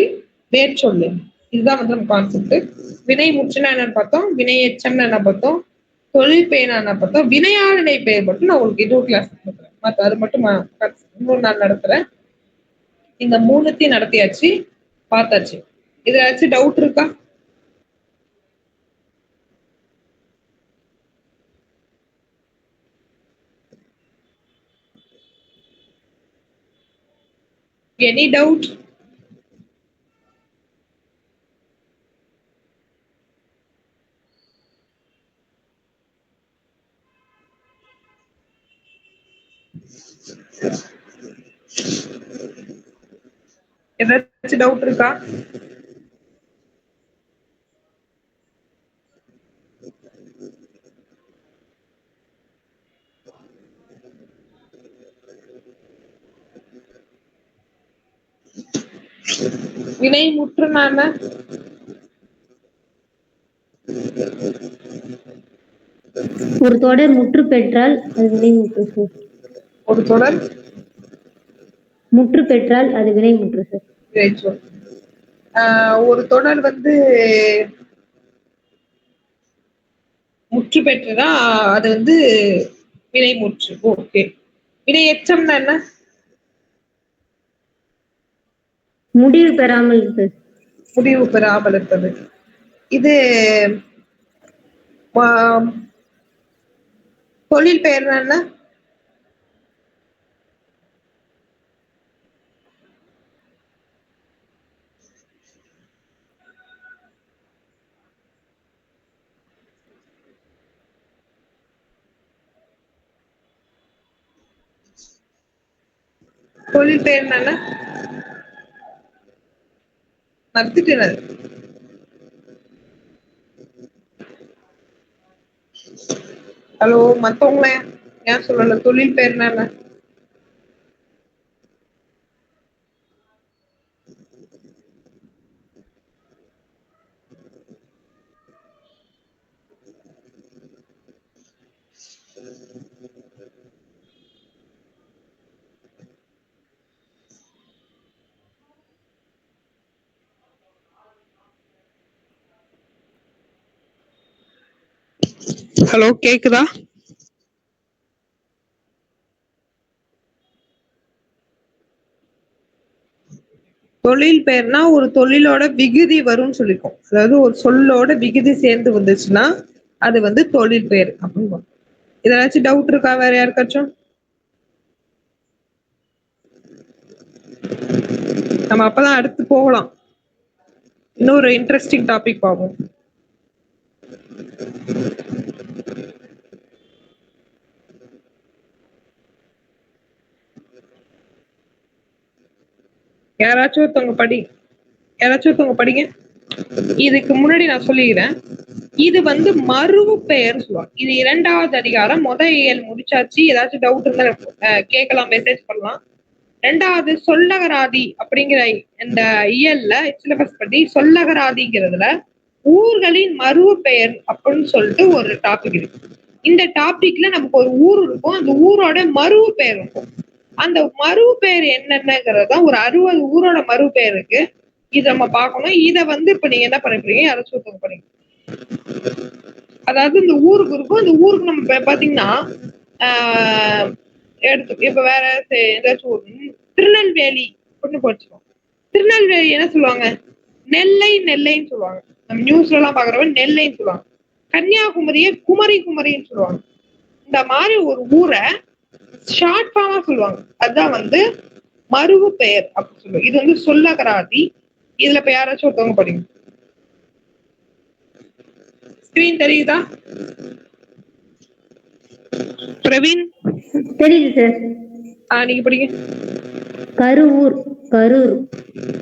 வேர்ச்சொல். இதுதான் வந்து நம்ம கான்செப்ட். வினை முற்றுனா என்னன்னு பார்த்தோம், வினை எச்சம்னு என்ன பார்த்தோம், தொழில் பெயர் என்ன பார்த்தோம், வினையாளனை பெயர் மட்டும் நான் உங்களுக்கு இன்னொரு கிளாஸ் நடத்துறேன். மற்ற அது மட்டும் இன்னொரு நாள் நடத்துறேன். இந்த 3த்தையும் நடத்தியாச்சு, பார்த்தாச்சு. இதுல ஏதாச்சும் டவுட் இருக்கா? Any doubt? ஏதாச்சும் டவுட் இருக்கா? வினை முற்றுனா என்ன? ஒரு தொடர் முற்று பெற்றால் அது வினைமுற்று சார். ஒரு தொடர் முற்று பெற்றால் அது வினைமுற்று சார். வினைச்சொல். ஒரு தொடர் வந்து முற்று பெற்றதா அது வந்து வினைமுற்று. ஓகே. வினை எச்சம்னா என்ன? முடிவு பெறாமல் சார். முடிவு பெறாமல் இருப்பது. இது தொழில் பெயர் என்ன? தொழில் பெயர் என்ன? நடத்திட்டு ஹலோ, மத்தவங்கள ஏன் சொல்லல? தொழில் பெயர் என்ன? ஹலோ, கேக்குதா? தொழில் பெயர்னா ஒரு தொழிலோட விகுதி வரும்னு சொல்லிருக்கோம். அதாவது ஒரு சொல்லோட விகுதி சேர்ந்து வந்துச்சுன்னா அது வந்து தொழில் பெயர் அப்படின்னு. ஏதாச்சும் டவுட் இருக்கா வேற யாருக்காச்சும்? நம்ம அப்பதான் அடுத்து போகலாம். இன்னொரு இன்ட்ரெஸ்டிங் டாபிக் பார்ப்போம். யாராச்சும் ஒருத்தவங்க படிங்க. இதுக்கு முன்னாடி நான் சொல்லிக்கிறேன். இது வந்து மருவு பெயர் சொல்லுவாங்க. இது 2வது அதிகாரம். இயல் முடிச்சாச்சு. ஏதாச்சும் டவுட் இருந்தா கேட்கலாம், மெசேஜ் பண்ணலாம். 2வது சொல்லகராதி அப்படிங்கிற இந்த இயல்ல சிலபஸ் படி சொல்லகராதிங்கிறதுல ஊர்களின் மருவு பெயர் அப்படின்னு சொல்லிட்டு ஒரு டாபிக் இருக்கு. இந்த டாபிக்ல நமக்கு ஒரு ஊர் இருக்கும். அந்த ஊரோட மருவு பெயர் இருக்கும். அந்த மருவு பெயர் என்னென்னங்கிறதா ஒரு 60 ஊரோட மருவு பெயர் இருக்கு. இத நம்ம பார்க்கணும். இத வந்து இப்ப நீங்க என்ன பண்ணிருக்கீங்க? யாராச்சும் ஒருத்தவங்க பண்ணீங்க. அதாவது இந்த ஊருக்கு இருக்கும். அந்த ஊருக்கு நம்ம பாத்தீங்கன்னா எடுத்து இப்ப வேற ஏதாச்சும் திருநெல்வேலி அப்படின்னு போச்சுக்கோம். திருநெல்வேலி என்ன சொல்லுவாங்க? நெல்லைன்னு சொல்லுவாங்க. நம்ம நியூஸ்ல எல்லாம் பாக்குறவங்க நெல்லைன்னு சொல்லுவாங்க. கன்னியாகுமரியை குமரின்னு சொல்லுவாங்க. இந்த மாதிரி ஒரு ஊரை ஷார்ட் ஃபார்மா சொல்லுவாங்க. அதுதான் வந்து மருவு பெயர் அப்படின்னு சொல்லுவோம். இது வந்து சொல்லகராதி. இதுல இப்ப யாராச்சும் ஒருத்தவங்க படிங்க. ஸ்கிரீன் தெரியுதா? பிரவீன் தெரியுது சார். நீங்க படிங்க. கருவூர் கரூர்,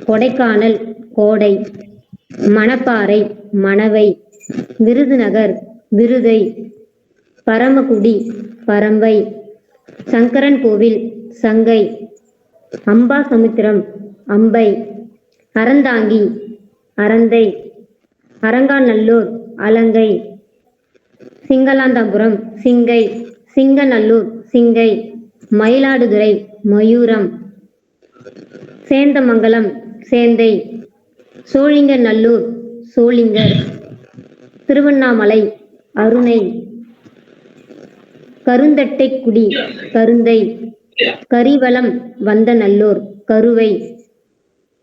கொடைக்கானல் கோடை, மணப்பாறை மணவை, விருதுநகர் விருதை, பரமக்குடி பரம்பை, சங்கரன் கோவில் சங்கை, அம்பாசமுத்திரம் அம்பை, அறந்தாங்கி அறந்தை, அரங்காநல்லூர் அலங்கை, சிங்களாந்தாபுரம் சிங்கை, சிங்கநல்லூர் சிங்கை, மயிலாடுதுறை மயூரம், சேந்தமங்கலம் சேந்தை, சோழிங்கநல்லூர் சோளிங்கர், திருவண்ணாமலை அருணை, கருந்தட்டைக்குடி கருந்தை, கரிவலம் வந்தநல்லூர் கருவை,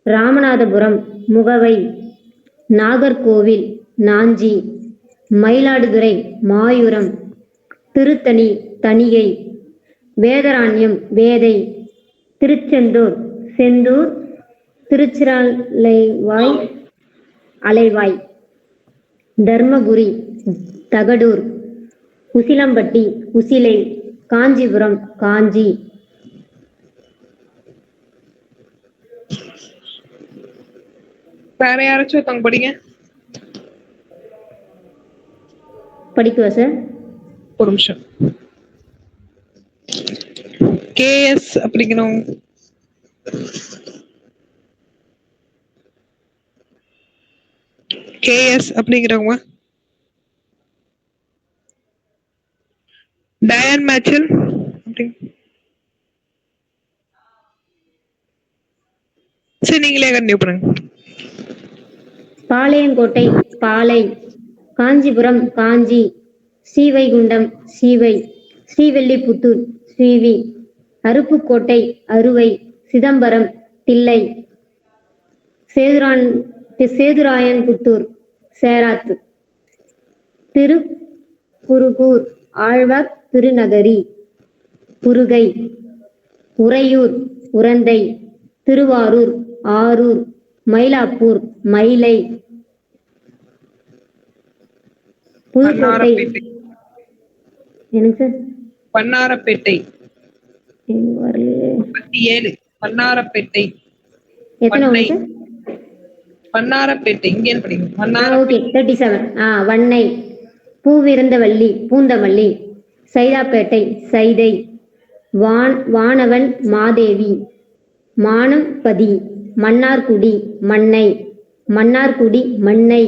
ராமநாதபுரம் முகவை, நாகர்கோவில் நாஞ்சி, மயிலாடுதுறை மாயூரம், திருத்தணி தணிகை, வேதராண்யம் வேதை, திருச்செந்தூர் செந்தூர், திருச்சிராலைவாய் அலைவாய், தர்மபுரி தகடூர், உசிலம்பட்டி உசிலை, காஞ்சிபுரம் காஞ்சி. வேற யாராச்சும் ஒருத்தவங்க படிங்க. படிக்குவா சார்? ஒரு நிமிஷம். கேஎஸ் அப்படிங்கிறவங்க. கேஎஸ் அப்படிங்கிறவங்க. டயன் மேச்சல். சரி, நீங்களே கண்டினியூ பண்ணுங்க. பாளையங்கோட்டை பாலை, காஞ்சிபுரம் காஞ்சி, ஸ்ரீவைகுண்டம் சீவை, ஸ்ரீவில்லிபுத்தூர் ஸ்ரீவி, அருப்புக்கோட்டை அறுவை, சிதம்பரம் தில்லை, சேதுராயன்புத்தூர் சேராத்து, திருக்குருகூர் ஆழ்வார் திருநகரி, உருகை, உறையூர் உரந்தை, திருவாரூர் ஆரூர், மயிலாப்பூர் மயிலை, புதுக்கோட்டை. எனக்கு சார் வண்ணாரப்பேட்டை 37. வண்ணாரப்பேட்டை. எத்தனை சார்? வண்ணாரப்பேட்டை இங்கே படிங்க. ஓகே 37. வண்ணை, பூவிருந்தவல்லி பூந்தமல்லி, சைதாப்பேட்டை சைதை, வானவன் மாதேவி, மானம்பதி, மன்னார்குடி மண்ணை, மன்னார்குடி மண்ணை,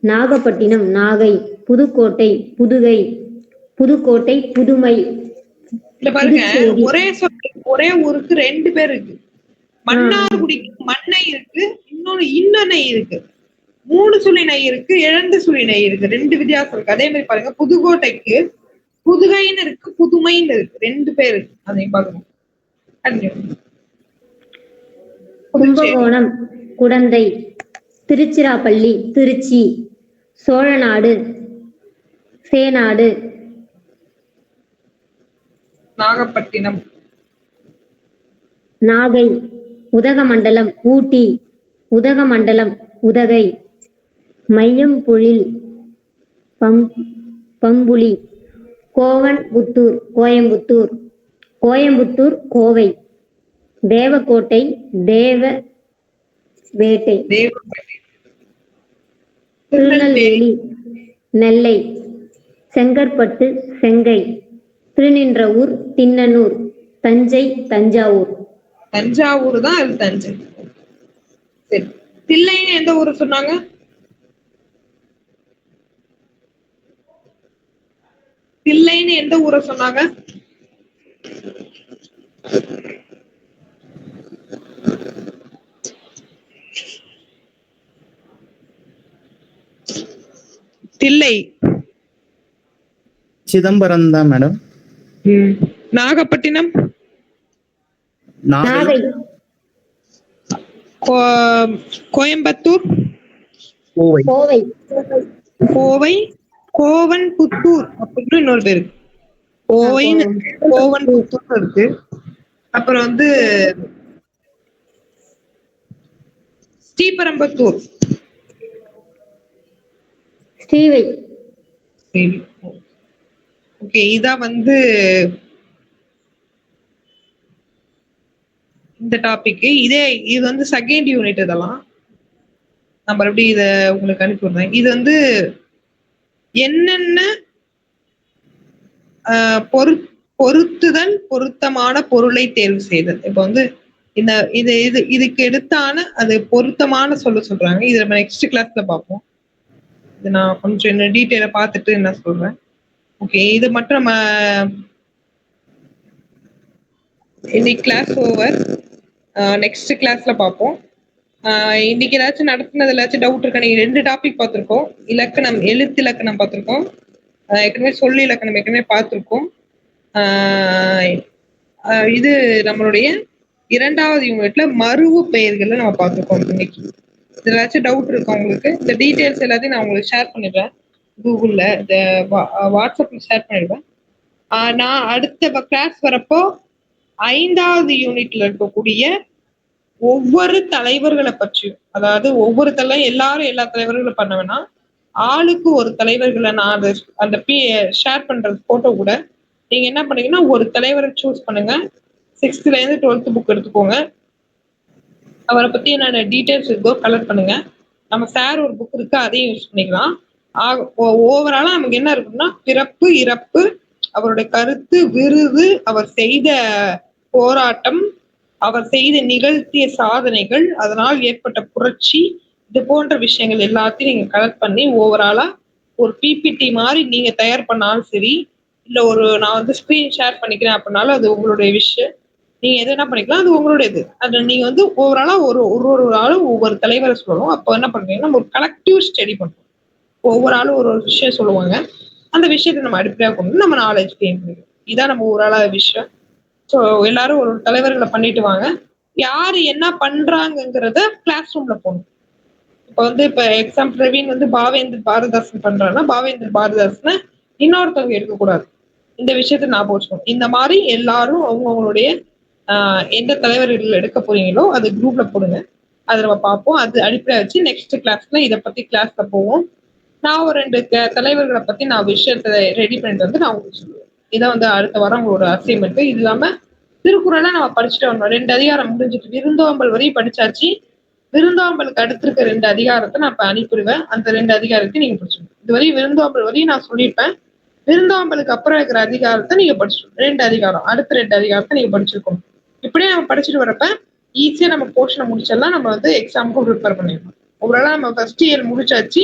நாகப்பட்டினம் நாகை, புதுக்கோட்டை புதுகை, புதுக்கோட்டை புதுமை. இல்ல பாருங்க, ஒரே ஊருக்கு 2 பேர் இருக்கு. மன்னார்குடிக்கு மண்ணை இருக்கு, இன்னொன்னு இன்னனை இருக்கு, 3 சுழினை இருக்கு, 2 சுழினை இருக்கு, 2 வித்தியாசம் இருக்கு. அதே மாதிரி பாருங்க, புதுக்கோட்டைக்கு புதுகைன்னு இருக்கு, புதுமைன்னு இருக்கு, 2 பேர் இருக்கு. அதையும் பாக்கணும். கும்பகோணம் குடந்தை, திருச்சிராப்பள்ளி திருச்சி, சோழநாடு சேநாடு, நாகப்பட்டினம் நாகை, உதகமண்டலம் ஊட்டி, உதகமண்டலம் உதகை, மையம்பொழில் பம்புலி, கோவன்புத்தூர் கோயம்புத்தூர், கோயம்புத்தூர் கோவை, தேவக்கோட்டை தேவவேட்டை, திருநெல்வேலி நெல்லை, செங்கற்பட்டு செங்கை, திருநின்றவூர் திண்ணனூர், தஞ்சை தஞ்சாவூர். தஞ்சாவூர் தான் அது, தஞ்சை. சரி, தில்லைன்னு எந்த ஊரு சொன்னாங்க? தில்லைன்னு எந்த ஊரை சொன்னாங்க? தில்லை சிதம்பரம் தான் மேடம். நாகப்பட்டினம் நாகை, கோயம்புத்தூர் கோவை, கோவை, கோவை, கோவன்புத்தூர் அப்படின்னு இன்னொரு பேரு. கோவன்புத்தூர் இருக்கு. அப்புறம் வந்து ஸ்ரீபெரும்புத்தூர். ஸ்ரீவை. சரி. ஓகே, இதான் வந்து இந்த டாபிக். இது வந்து செகண்ட் யூனிட். இதெல்லாம் நான் மறுபடியும் இத உங்களுக்கு அனுப்பி விடுறேன். இது வந்து என்னென்ன பொருத்துதல், பொருத்தமான பொருளை தேர்வு செய்தல். இப்ப வந்து இந்த இதுக்கு எடுத்தான அது பொருத்தமான சொல்றாங்க. இது நம்ம நெக்ஸ்ட் கிளாஸ்ல பார்ப்போம். இது நான் கொஞ்சம் என்ன டீட்டெயிலா பார்த்துட்டு என்ன சொல்றேன். ஓகே, இது மட்டும் நம்ம இன்னைக்கு கிளாஸ் ஓவர். நெக்ஸ்ட் கிளாஸ்ல பார்ப்போம். இன்னைக்கு ஏதாச்சும் நடத்துனது ஏதாச்சும் டவுட் இருக்கா? நீங்க 2 டாபிக் பார்த்திருக்கோம். இலக்கணம், எழுத்து இலக்கணம் பார்த்திருக்கோம். ஏற்கனவே சொல்லு இலக்கணம் ஏற்கனவே பார்த்திருக்கோம். இது நம்மளுடைய 2வது யூனிட்ல மருவு பெயர்களை நம்ம பார்த்திருக்கோம் இன்னைக்கு. இதுல ஏதாச்சும் டவுட் இருக்கா உங்களுக்கு? இந்த டீடைல்ஸ் எல்லாத்தையும் நான் உங்களுக்கு ஷேர் பண்ணிடுறேன். கூகுள்ல இந்த வாட்ஸ்அப்ல ஷேர் பண்ணிடுவேன். நான் அடுத்த கிளாஸ் வரப்போ 5வது யூனிட்ல இருக்கக்கூடிய ஒவ்வொரு தலைவர்களை பற்றியும், அதாவது ஒவ்வொரு எல்லாரும் எல்லா தலைவர்களும் பண்ண வேணாம், ஆளுக்கு ஒரு தலைவர்களை நான் அந்த ஷேர் பண்ற போட்டோ கூட நீங்க என்ன பண்ணீங்கன்னா ஒரு தலைவரை சூஸ் பண்ணுங்க. 6th இருந்து 12th புக் எடுத்துக்கோங்க. அவரை பத்தி என்னென்ன டீடைல்ஸ் இருக்கோ கலெக்ட் பண்ணுங்க. நம்ம சார் ஒரு புக் இருக்கு, அதையும் யூஸ் பண்ணிக்கலாம். ஓவராலா நமக்கு என்ன இருக்குன்னா பிறப்பு, இறப்பு, அவருடைய கருத்து, விருது, அவர் செய்த போராட்டம், அவர் செய்த நிகழ்த்திய சாதனைகள், அதனால் ஏற்பட்ட புரட்சி, இது போன்ற விஷயங்கள் எல்லாத்தையும் நீங்க கலெக்ட் பண்ணி ஓவராலா ஒரு பிபிடி மாதிரி நீங்க தயார் பண்ணாலும் சரி, இல்ல நான் வந்து ஸ்கிரீன் ஷேர் பண்ணிக்கிறேன் அப்படின்னாலும் அது உங்களுடைய விஷயம். நீங்க எது என்ன பண்ணிக்கலாம், அது உங்களுடைய இது. அது நீங்க வந்து ஓவராலா ஒரு ஆளும் ஒவ்வொரு தலைவரை சொல்லணும். அப்போ என்ன பண்றீங்கன்னா நம்ம ஒரு கலெக்டிவ் ஸ்டடி பண்ணுவோம். ஒவ்வொரு ஆளும் ஒரு விஷயம் சொல்லுவாங்க. அந்த விஷயத்தை நம்ம அடிப்படையாக கொண்டு நம்ம நாலேஜ் கெயின் பண்ணிக்கணும். இதான் நம்ம ஓவராலா விஷயம். ஸோ எல்லாரும் ஒரு தலைவர்களை பண்ணிட்டு வாங்க. யாரு என்ன பண்றாங்கிறத கிளாஸ் ரூம்ல போகணும். இப்ப வந்து எக்ஸாம்பிள் பிரவீன் வந்து பாவேந்தர் பாரதிதாசன் பண்றாருன்னா பாவேந்தர் பாரதிதாசனை இன்னொருத்தவங்க எடுக்கக்கூடாது. இந்த விஷயத்த ஞாபகம் வச்சுக்கணும். இந்த மாதிரி எல்லாரும் அவங்களுடைய எந்த தலைவர்கள் எடுக்க போறீங்களோ அது குரூப்ல போடுங்க. அதை நம்ம பார்ப்போம். அது அடிப்படையா வச்சு நெக்ஸ்ட் கிளாஸ்ல இதை பத்தி கிளாஸ்ல போவோம். நான் ஒரு 2 தலைவர்களை பத்தி நான் விஷயத்தை ரெடி பண்ணிட்டு வந்து நான் உங்களுக்கு சொல்லுவேன். இதான் வந்து அடுத்த வாரம் உங்களோட அசைன்மெண்ட். இது இல்லாம திருக்குறளை நம்ம படிச்சுட்டு வரணும். 2 அதிகாரம் முடிஞ்சிட்டு விருந்தோம்பல் வரையும் படிச்சாச்சு. விருந்தோம்பலுக்கு அடுத்து இருக்க 2 அதிகாரத்தை நான் இப்ப அனுப்பிடுவேன். அந்த 2 அதிகாரத்தையும் நீங்க படிச்சுக்கணும். இதுவரையும் விருந்தோம்பல் வரையும் நான் சொல்லியிருப்பேன். விருந்தோம்பலுக்கு அப்புறம் இருக்கிற அதிகாரத்தை நீங்க படிச்சிருக்கணும். 2 அதிகாரம், அடுத்த 2 அதிகாரத்தை நீங்க படிச்சிருக்கணும். இப்படியே நம்ம படிச்சுட்டு வரப்ப ஈஸியா நம்ம போர்ஷனை முடிச்செல்லாம் நம்ம வந்து எக்ஸாமுக்கு ப்ரிப்பேர் பண்ணிடலாம். ஓவராலா நம்ம ஃபர்ஸ்ட் இயர் முடிச்சாச்சு.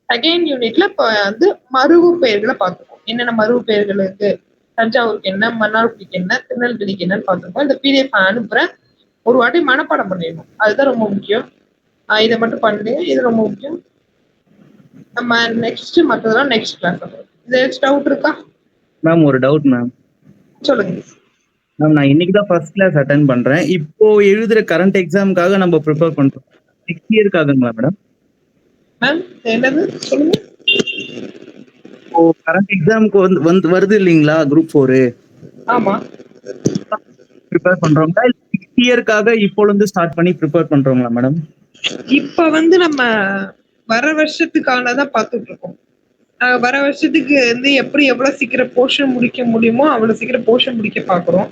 செகண்ட் யூனிட்ல இப்ப வந்து மருவு பெயர்களை பார்த்துக்கோம். என்னென்ன மருவு பெயர்கள் இருக்கு, தஞ்சாவூருக்கு என்ன, மன்னார்குடிக்கு என்ன, திருநெல்வேலிக்கு என்னன்னு பார்த்துக்கோம். இந்த பிடிஎஃப் நான் அனுப்புறேன். ஒரு வாட்டி மனப்பாடம் பண்ணிடணும். அதுதான் ரொம்ப முக்கியம். இதை மட்டும் பண்ணுங்க. இது ரொம்ப முக்கியம். நம்ம நெக்ஸ்ட் மற்றதெல்லாம் நெக்ஸ்ட் கிளாஸ். இது டவுட் இருக்கா மேம்? ஒரு டவுட் மேம். சொல்லுங்க மேம். நான் இன்னைக்கு தான் ஃபர்ஸ்ட் கிளாஸ் அட்டென்ட் பண்றேன். இப்போ எழுதுற கரண்ட் எக்ஸாமுக்காக நம்ம ப்ரிப்பேர் பண்றோம். Next இயருக்காகுங்களா madam? மேம் என்னது சொல்லுங்க. இப்போ கரண்ட் எக்ஸாமுக்கு வருது இல்லைங்களா, குரூப் 4? ஆமா, ப்ரிப்பேர் பண்றோங்களா இல்ல நெக்ஸ்ட் இயருக்காக இப்போ இருந்து ஸ்டார்ட் பண்ணி ப்ரிப்பேர் பண்றோங்களா மேடம்? இப்ப வந்து நம்ம வர வருஷத்துக்கானதான் பார்த்துட்டு இருக்கோம். வர வருஷத்துக்கு வந்து எப்படி எவ்வளவு சீக்கிரம் போர்ஷன் முடிக்க முடியுமோ அவ்வளவு சீக்கிரம் போர்ஷன் முடிக்க பாக்குறோம்.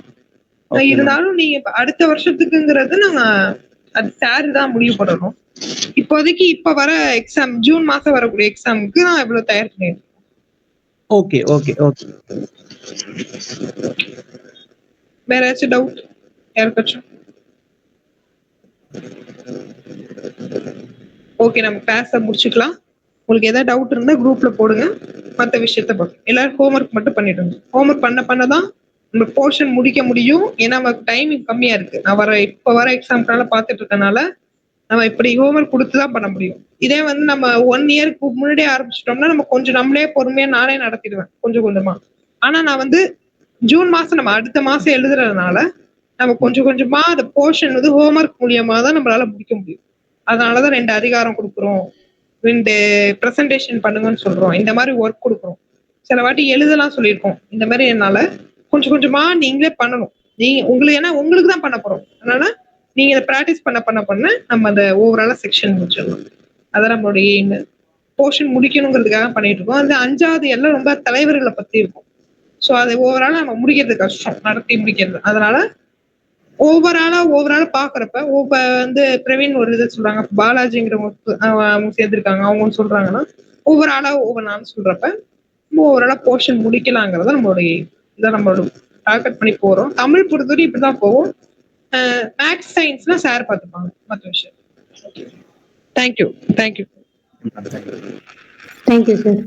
இருந்தாலும் நீங்க அடுத்த வருஷத்துக்குங்கிறது நாங்க அது சார் தான் முடிவு பண்ணணும். இப்போதைக்கு இப்ப வர எக்ஸாம் ஜூன் மாசம் வரக்கூடிய எக்ஸாமுக்கு நான் இவ்வளவு தயார் பண்ணிருக்கேன். Okay okay okay. வேற ஏதாச்சும் டவுட் யாருக்காச்சும்? ஓகே, நம்ம கிளாஸ முடிச்சுக்கலாம். உங்களுக்கு ஏதாவது டவுட் இருந்தா குரூப்ல போடுங்க. மற்ற விஷயத்த பார்க்கலாம். எல்லாரும் ஹோம்ஒர்க் மட்டும் பண்ணிடுங்க. ஹோம்ஒர்க் பண்ணதான் நம்ம போர்ஷன் முடிக்க முடியும். ஏன்னா நமக்கு டைமிங் கம்மியா இருக்கு. நான் இப்ப வர எக்ஸாம்னால பார்த்துட்டு இருக்கனால நம்ம இப்படி ஹோம்ஒர்க் கொடுத்துதான் பண்ண முடியும். இதே வந்து நம்ம 1 இயருக்கு முன்னாடியே ஆரம்பிச்சிட்டோம்னா நம்ம கொஞ்சம் நம்மளே பொறுமையா நானே நடத்திடுவேன் கொஞ்சம் கொஞ்சமா. ஆனா நான் வந்து ஜூன் மாசம் நம்ம அடுத்த மாசம் எழுதுறதுனால நம்ம கொஞ்சம் கொஞ்சமா அந்த போர்ஷன் வந்து ஹோம்ஒர்க் மூலியமா தான் நம்மளால முடிக்க முடியும். அதனாலதான் 2 அதிகாரம் கொடுக்குறோம், 2 ப்ரெசன்டேஷன் பண்ணுங்கன்னு சொல்றோம். இந்த மாதிரி ஒர்க் கொடுக்குறோம். சில வாட்டி எழுதலாம் சொல்லியிருக்கோம். இந்த மாதிரி என்னால கொஞ்சம் கொஞ்சமா நீங்களே பண்ணணும். உங்களுக்கு ஏன்னா உங்களுக்கு தான் பண்ண போறோம். அதனால நீங்க இதை ப்ராக்டிஸ் பண்ண நம்ம அந்த ஓவராலா செக்ஷன் முடிச்சிடலாம். அதான் நம்மளுடைய எய்ம். போர்ஷன் முடிக்கணுங்கிறதுக்காக பண்ணிட்டு இருக்கோம். அந்த 5வது எல்லாம் ரொம்ப தலைவர்களை பத்தி இருக்கும். ஸோ அதை ஓவராலா நம்ம முடிக்கிறது கஷ்டம், நடத்தி முடிக்கிறது. அதனால ஓவராலா பாக்குறப்ப வந்து பிரவீன் ஒரு இதை சொல்றாங்க, பாலாஜிங்கிறவங்க அவங்க சேர்ந்திருக்காங்க, அவங்க ஒன்று சொல்றாங்கன்னா ஓவராலா ஒவ்வொன்றான்னு சொல்றப்ப ஓவராலா போர்ஷன் முடிக்கலாங்கிறத நம்மளுடைய இதை நம்மளோட டார்கெட் பண்ணி போறோம். தமிழ் பொறுத்தவரை இப்படிதான் போகும். மேக்ஸ் சயின்ஸ்னா சார் பார்த்துப்பாங்க மற்ற விஷயம். தேங்க்யூ. தேங்க்யூ. Thank you sir.